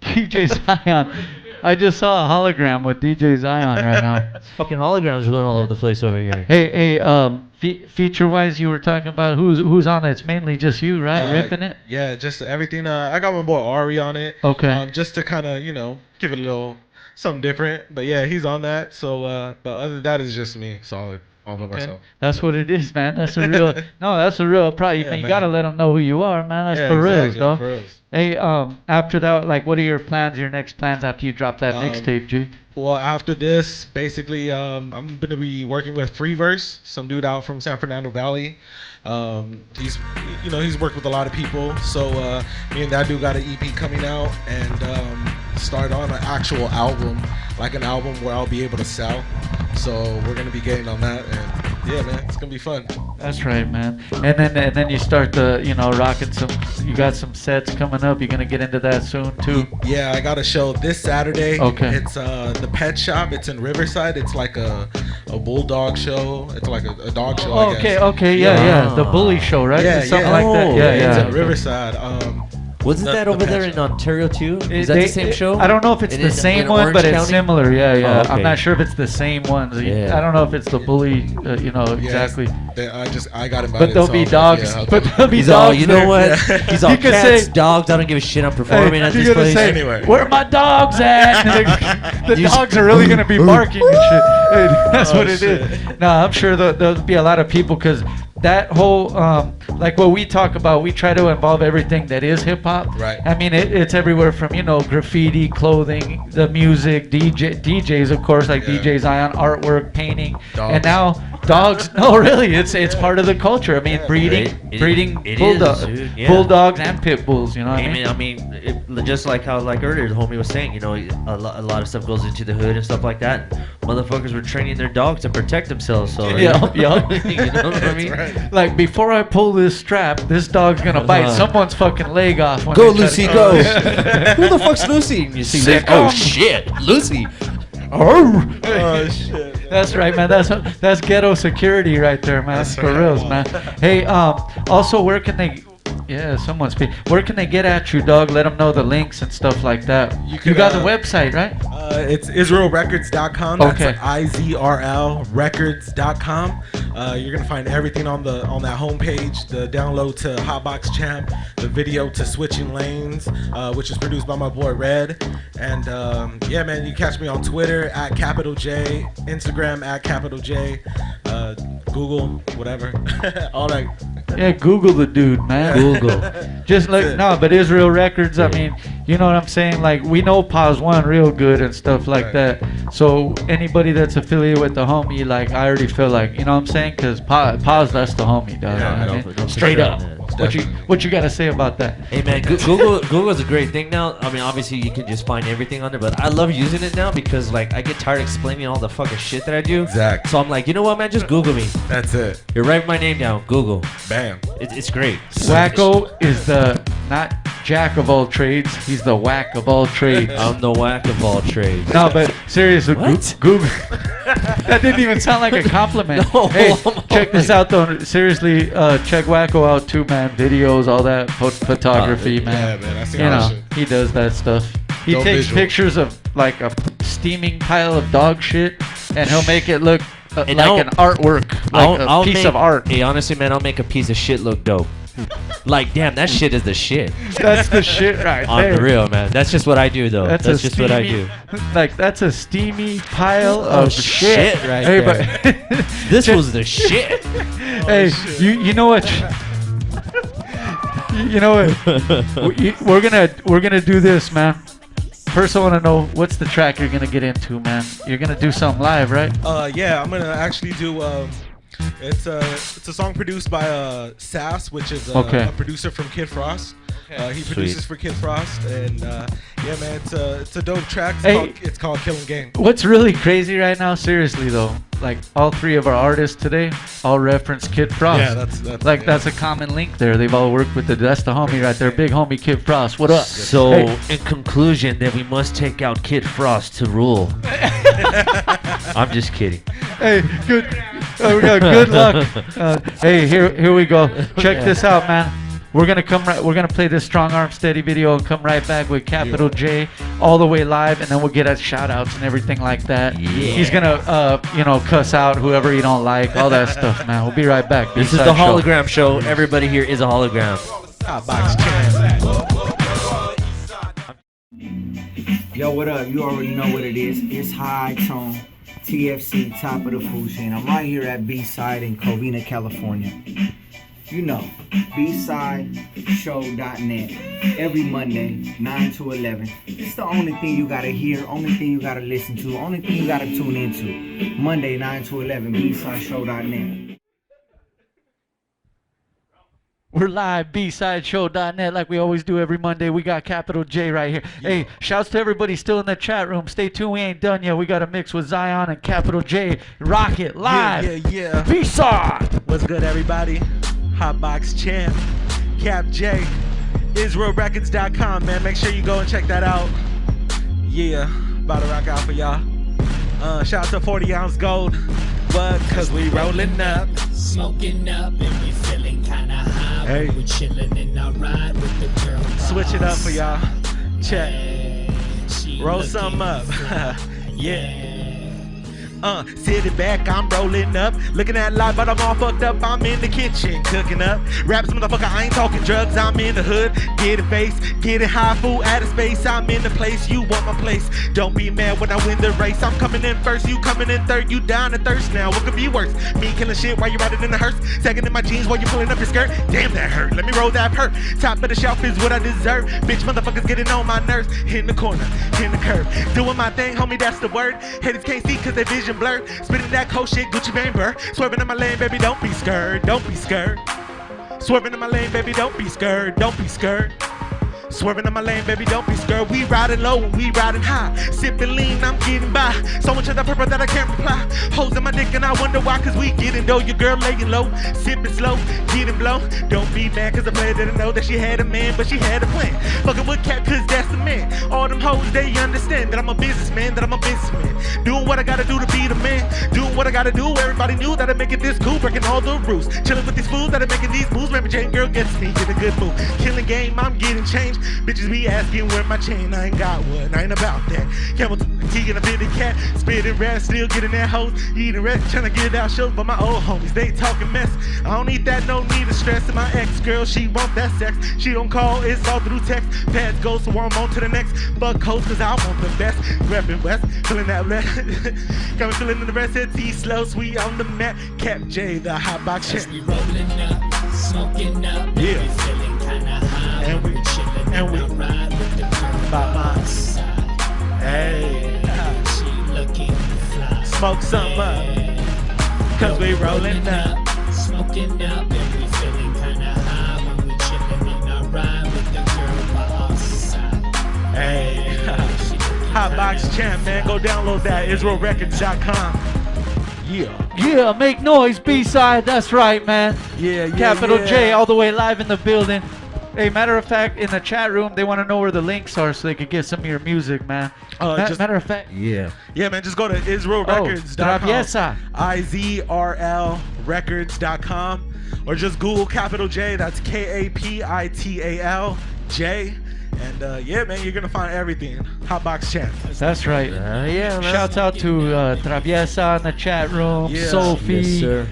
B: DJ Zion. I just saw a hologram with DJ Zion right now.
A: Fucking holograms are going all over the place over here.
B: Hey, feature-wise, you were talking about who's on it. It's mainly just you, right? Ripping it.
O: Yeah, just everything. I got my boy Ari on it.
B: Okay.
O: Just to kind of give it a little something different. But yeah, he's on that. So but other than that, it's just me, solid, all by myself.
B: That's what it is, man. That's a real. No, that's a real. Probably,
O: Yeah,
B: you
O: man.
B: gotta let them know who you are, man. That's
O: Yeah,
B: for real,
O: exactly,
B: dog.
O: for real.
B: Hey, after that, like, what are your plans? Your next plans after you drop that mixtape, G?
O: Well, after this, basically, I'm gonna be working with Freeverse, some dude out from San Fernando Valley. He's worked with a lot of people. So me and that dude got an EP coming out and start on an actual album, like an album where I'll be able to sell. So we're gonna be getting on that, and yeah, man, it's gonna be fun.
B: That's right, man. And then you start rocking some. You got some sets coming up. You're gonna get into that soon too.
O: Yeah, I got a show this Saturday.
B: Okay.
O: It's the Pet Shop. It's in Riverside. It's like a bulldog show. It's like a dog show. I guess.
B: Okay, yeah. The bully show, right?
O: Yeah,
B: It's something
O: yeah.
B: like that. Yeah.
O: It's in Riverside.
A: Wasn't that over there in Ontario too? Is that the same show?
B: I don't know if it's the same one,
A: Orange
B: but it's
A: County?
B: similar. Yeah.
A: Oh, okay.
B: I'm not sure if it's the same ones.
A: Yeah.
B: I don't know if it's the bully. Exactly.
O: I got invited.
B: But there'll be
O: so,
B: dogs.
O: yeah,
B: But there'll be
A: He's
B: dogs.
A: all, you know
B: there.
A: what? He's all
B: You could
A: cats,
B: say-
A: dogs. I don't give a shit. I'm performing at
B: you're
A: this
B: gonna
A: place.
B: say,
O: Anyway.
B: where are my dogs at? And the dogs are really gonna be barking and shit. Hey, that's what it is. No, I'm sure there'll be a lot of people because that whole like what we talk about, we try to involve everything that is hip hop.
O: Right.
B: I mean, it's everywhere from graffiti, clothing, the music, DJs of course, like DJ Zion, artwork, painting,
O: Dogs.
B: and now dogs. No, really, it's part of the culture. I mean, breeding
A: It
B: bulldogs,
A: is, dude, yeah.
B: bulldogs and pit bulls. You know what I mean?
A: I mean, just like how earlier the homie was saying, a lot of stuff goes into the hood and stuff like that. Motherfuckers were training their dogs to protect themselves. So
B: Yeah.
A: you know what I mean?
O: Right.
B: Like, before I pull this strap, this dog's gonna bite someone's fucking leg off. When
A: Go,
B: they try
A: Lucy,
B: to-
A: go. Who the fuck's Lucy? And you see,
B: Sick.
A: oh shit, Lucy.
O: Oh shit.
B: That's right, man. That's ghetto security right there, man.
O: That's
B: For
O: right.
B: reals, man. Hey, also, where can they? Yeah, someone speak. Where can they get at you, dog? Let them know the links and stuff like that. You
O: could,
B: got the website, right?
O: It's israelrecords.com. That's
B: Okay.
O: IZRLrecords.com. You're gonna find everything on that homepage. The download to Hotbox Champ, the video to Switching Lanes, which is produced by my boy Red. And yeah, man, you catch me on Twitter at Kapital J, Instagram at Kapital J, Google, whatever, all that.
B: Yeah, Google the dude, man.
A: Google.
B: Just like but Israel Records. I mean, you know what I'm saying? Like, we know Paz One real good and stuff like that. So anybody that's affiliated with the homie, like, I already feel like, you know what I'm saying? Because Paz, that's the homie, dog.
A: Yeah,
B: you know
A: no,
B: what I mean?
A: for
B: Straight
A: sure,
B: up.
A: man.
B: What you got to say about that?
A: Hey man, Google's a great thing now. I mean, obviously you can just find everything on there, but I love using it now because like I get tired explaining all the fucking shit that I do.
O: Exactly.
A: So I'm like, you know what, man? Just Google me.
O: That's it.
A: You write my name down. Google.
O: Bam.
A: It's great.
B: Wackoe is the not jack of all trades. He's the whack of all trades.
A: I'm the whack of all trades.
B: No, but seriously, Google. That didn't even sound like a compliment.
A: No,
B: hey, check this out though. Seriously, check Wackoe out too, man. Videos, all that photography, man.
O: Yeah, man. I see
B: You
O: all
B: know,
O: that shit.
B: he does that stuff. He
O: Dope
B: takes
O: visual.
B: pictures of like a steaming pile of dog shit, and he'll make it look
A: And
B: like an artwork, like a piece of art.
A: Hey, honestly, man, I'll make a piece of shit look dope. Like, damn, that shit is the shit.
B: That's the shit right
A: On
B: there.
A: the real, man. That's just what I do, though. That's just what I do.
B: Like, that's a steamy pile
A: Oh,
B: of
A: shit right
B: hey,
A: there.
B: But
A: This was the shit.
B: Hey, you know what? You know what? We're gonna do this, man. First, I want to know what's the track you're gonna get into, man. You're gonna do something live, right?
O: Yeah, I'm gonna actually do. It's a song produced by Sass, which is a producer from Kid Frost. He produces for Kid Frost, and yeah, man, it's a dope track. It's called Killing Game.
B: What's really crazy right now, seriously though, like all three of our artists today all reference Kid Frost.
O: Yeah, that's
B: like that's a common link there. They've all worked with that's the homie right there, big homie Kid Frost. What up?
A: So,
B: Hey.
A: in conclusion, then we must take out Kid Frost to rule. I'm just kidding.
B: Hey, good. We got good luck. Hey, here we go. Check this out, man. We're gonna we're gonna play this Strong Arm Steady video and come right back with Kapital J, all the way live, and then we'll get at shout outs and everything like that.
A: Yeah.
B: He's gonna cuss out whoever you don't like, all that stuff, man. We'll be right back.
A: This is the hologram show. Everybody here is a hologram.
Q: Yo, what up? You already know what it is. It's High Tone, TFC, top of the food chain. I'm right here at BSide in Covina, California. You know, bsideshow.net. Every Monday, 9 to 11. It's the only thing you gotta hear, only thing you gotta listen to, only thing you gotta tune into. Monday, 9 to 11, bsideshow.net.
B: We're live, bsideshow.net, like we always do every Monday. We got Kapital J right here. Yeah. Hey, shouts to everybody still in the chat room. Stay tuned, we ain't done yet. We got a mix with Zion and Kapital J. Rock it live.
R: Yeah.
B: B-side.
R: What's good, everybody? Hotbox Champ, Cap J, IsraelRecords.com, man. Make sure you go and check that out. Yeah, about to rock out for y'all. Shout out to 40 ounce gold. What? Cause we rolling up.
G: Smoking up and we feeling kinda high.
R: Hey.
G: We chilling in our ride with the girl.
R: Switch it up for y'all. Check. Roll some up. Yeah. Sitting back, I'm rolling up. Looking at life, but I'm all fucked up. I'm in the kitchen, cooking up. Raps, motherfucker, I ain't talking drugs. I'm in the hood, getting face, getting high, food out of space. I'm in the place, you want my place. Don't be mad when I win the race. I'm coming in first, you coming in third. You down to thirst now, what could be worse? Me killing shit while you riding in the hearse. Second in my jeans while you pulling up your skirt. Damn, that hurt, let me roll that hurt. Top of the shelf is what I deserve. Bitch, motherfuckers getting on my nerves. In the corner, in the curve. Doing my thing, homie, that's the word. Haters can't see cause they vision blurred. Spitting that cold shit, Gucci Bang Burr. Swerving in my lane, baby, don't be scared, don't be scared. Swerving in my lane, baby, don't be scared, don't be scared. Swerving in my lane, baby, don't be scared. We riding low and we riding high. Sipping lean, I'm getting by. So much of that purple that I can't reply. Hoes in my dick and I wonder why, cause we getting dough. Your girl laying low, sipping slow, getting blow. Don't be mad cause the player didn't know that she had a man, but she had a plan. Fucking with Cat cause that's the man. All them hoes, they understand that I'm a businessman, that I'm a businessman. Doing what I gotta do to be the man. Doing what I gotta do, everybody knew that I make it this cool. Breaking all the rules. Chilling with these fools that are making these moves. Remember Jane girl gets me in a good mood. Killing game, I'm getting changed. Bitches be asking where my chain, I ain't got one, I ain't about that. Camel tea and a bitty cat, spitting rats, still getting that hoes, eating rats, trying to get it out shows, but my old homies, they talking mess. I don't need that, no need to stress. And my ex-girl, she want that sex. She don't call, it's all through text. Pads go, so I'm on to the next. Fuck hoes, cause I want the best. Reppin' West, feeling that blast. Got me feeling in the rest of T slow, sweet on the mat. Cap J, the hot box champ.
G: We rolling up, smoking up,
R: yeah.
G: We feeling kinda high.
R: And we
G: chilling
R: and we
G: ride with the girl
R: by my side. Hey,
G: she looking fly.
R: Smoke some up, cause we rolling up.
G: Smoking up, and we feeling kinda high. When we chilling in our ride with the girl by our side.
R: Hey, Hotbox champ, man, go download that, IsraelRecords.com. Yeah.
B: Yeah, make noise, B-side, that's right, man.
R: Yeah.
B: Kapital J all the way live in the building. Hey, matter of fact, in the chat room, they want to know where the links are so they can get some of your music, man. Matter of fact.
R: Yeah, man, just go to IsraelRecords.com.
B: Traviesa.
R: IZRL Records.com. Or just Google Kapital J, that's Kapital J. And yeah, man, you're gonna find everything. Hotbox champ.
B: That's right.
A: Yeah, man.
B: Shouts out to Traviesa in the chat room.
R: Yeah.
B: Sophie.
A: Yes, sir.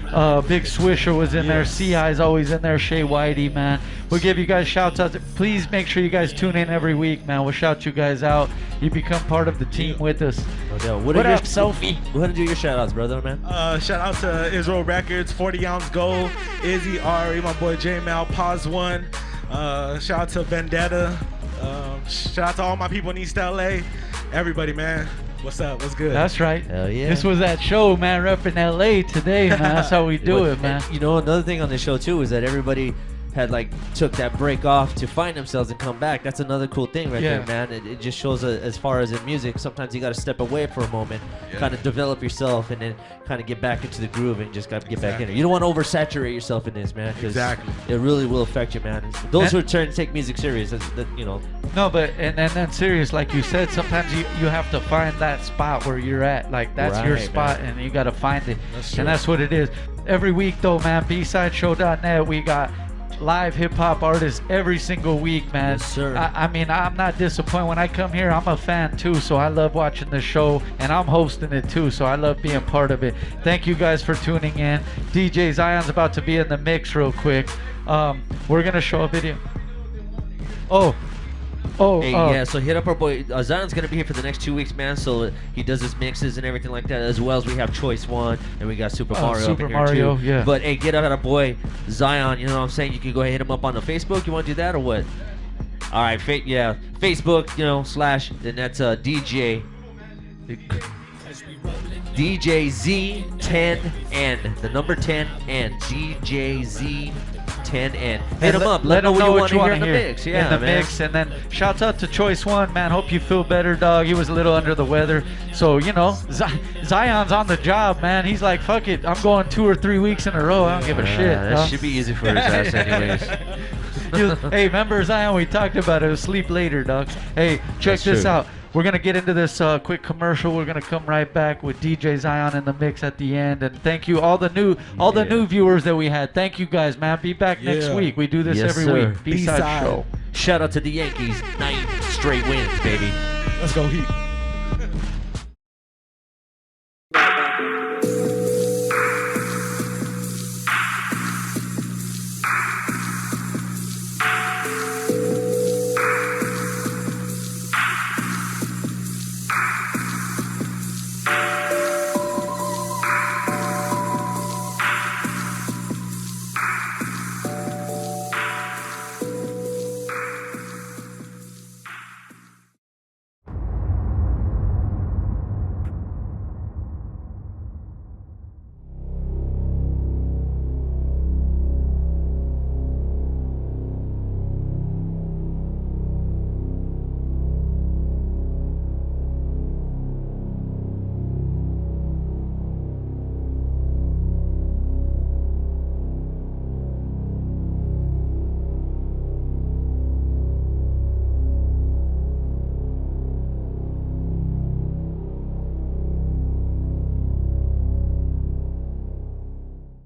B: Big Swisher was in there. CI's always in there. Shay Whitey, man. We'll give you guys shouts out. Please make sure you guys tune in every week, man. We'll shout you guys out. You become part of the team with us.
A: What up, Sophie? Go ahead and do your shout outs, brother, man.
R: Shout out to Israel Records, 40 ounce gold, Izzy Ari, my boy J Mal, Pause One. Shout out to Vendetta. Shout out to all my people in East LA. Everybody, man. What's up? What's good?
B: That's right.
A: Hell yeah.
B: This was that show, man, repping LA today, man. That's how we do it, man.
A: And, you know, another thing on this show too is that everybody had like took that break off to find themselves and come back. That's another cool thing right there, man. It just shows as far as in music, sometimes you got to step away for a moment, kind of develop yourself, and then kind of get back into the groove and just got to get back in it. You don't want to oversaturate yourself in this, man, because it really will affect you, man. Those who are trying to take music serious, you know.
B: No, but and then serious, like you said, sometimes you have to find that spot where you're at. Like that's your spot, and you got to find it. And that's what it is. Every week though, man, bsideshow.net, we got live hip-hop artists every single week, man.
A: Yes, sir.
B: I mean, I'm not disappointed when I come here. I'm a fan too, so I love watching the show, and I'm hosting it too, so I love being part of it. Thank you guys for tuning in. DJ Zion's about to be in the mix real quick. We're gonna show a video.
A: Hey, yeah, so hit up our boy. Zion's going to be here for the next 2 weeks, man, so he does his mixes and everything like that, as well as we have Choice One, and we got Super Mario up in here too.
B: Yeah.
A: But, hey, get out of our boy Zion, you know what I'm saying? You can go ahead and hit him up on the Facebook. You want to do that or what? All right, Facebook, you know, / and that's DJ DJZ10N, the number 10N, DJZ10N. Hit him up. Let him know what you want to hear in the mix. Yeah,
B: in the mix. And then shouts out to Choice One, man. Hope you feel better, dog. He was a little under the weather. So, you know, Zion's on the job, man. He's like, fuck it. I'm going 2 or 3 weeks in a row. I don't give a shit.
A: That should be easy for his ass anyways.
B: Hey, remember Zion? We talked about it. Sleep later, dog. Hey, check this out. We're gonna get into this quick commercial. We're gonna come right back with DJ Zion in the mix at the end. And thank you all the new viewers that we had. Thank you guys, man. Be back next week. We do this every week. B-side show.
A: Shout out to the Yankees. 9 straight wins, baby.
J: Let's go Heat.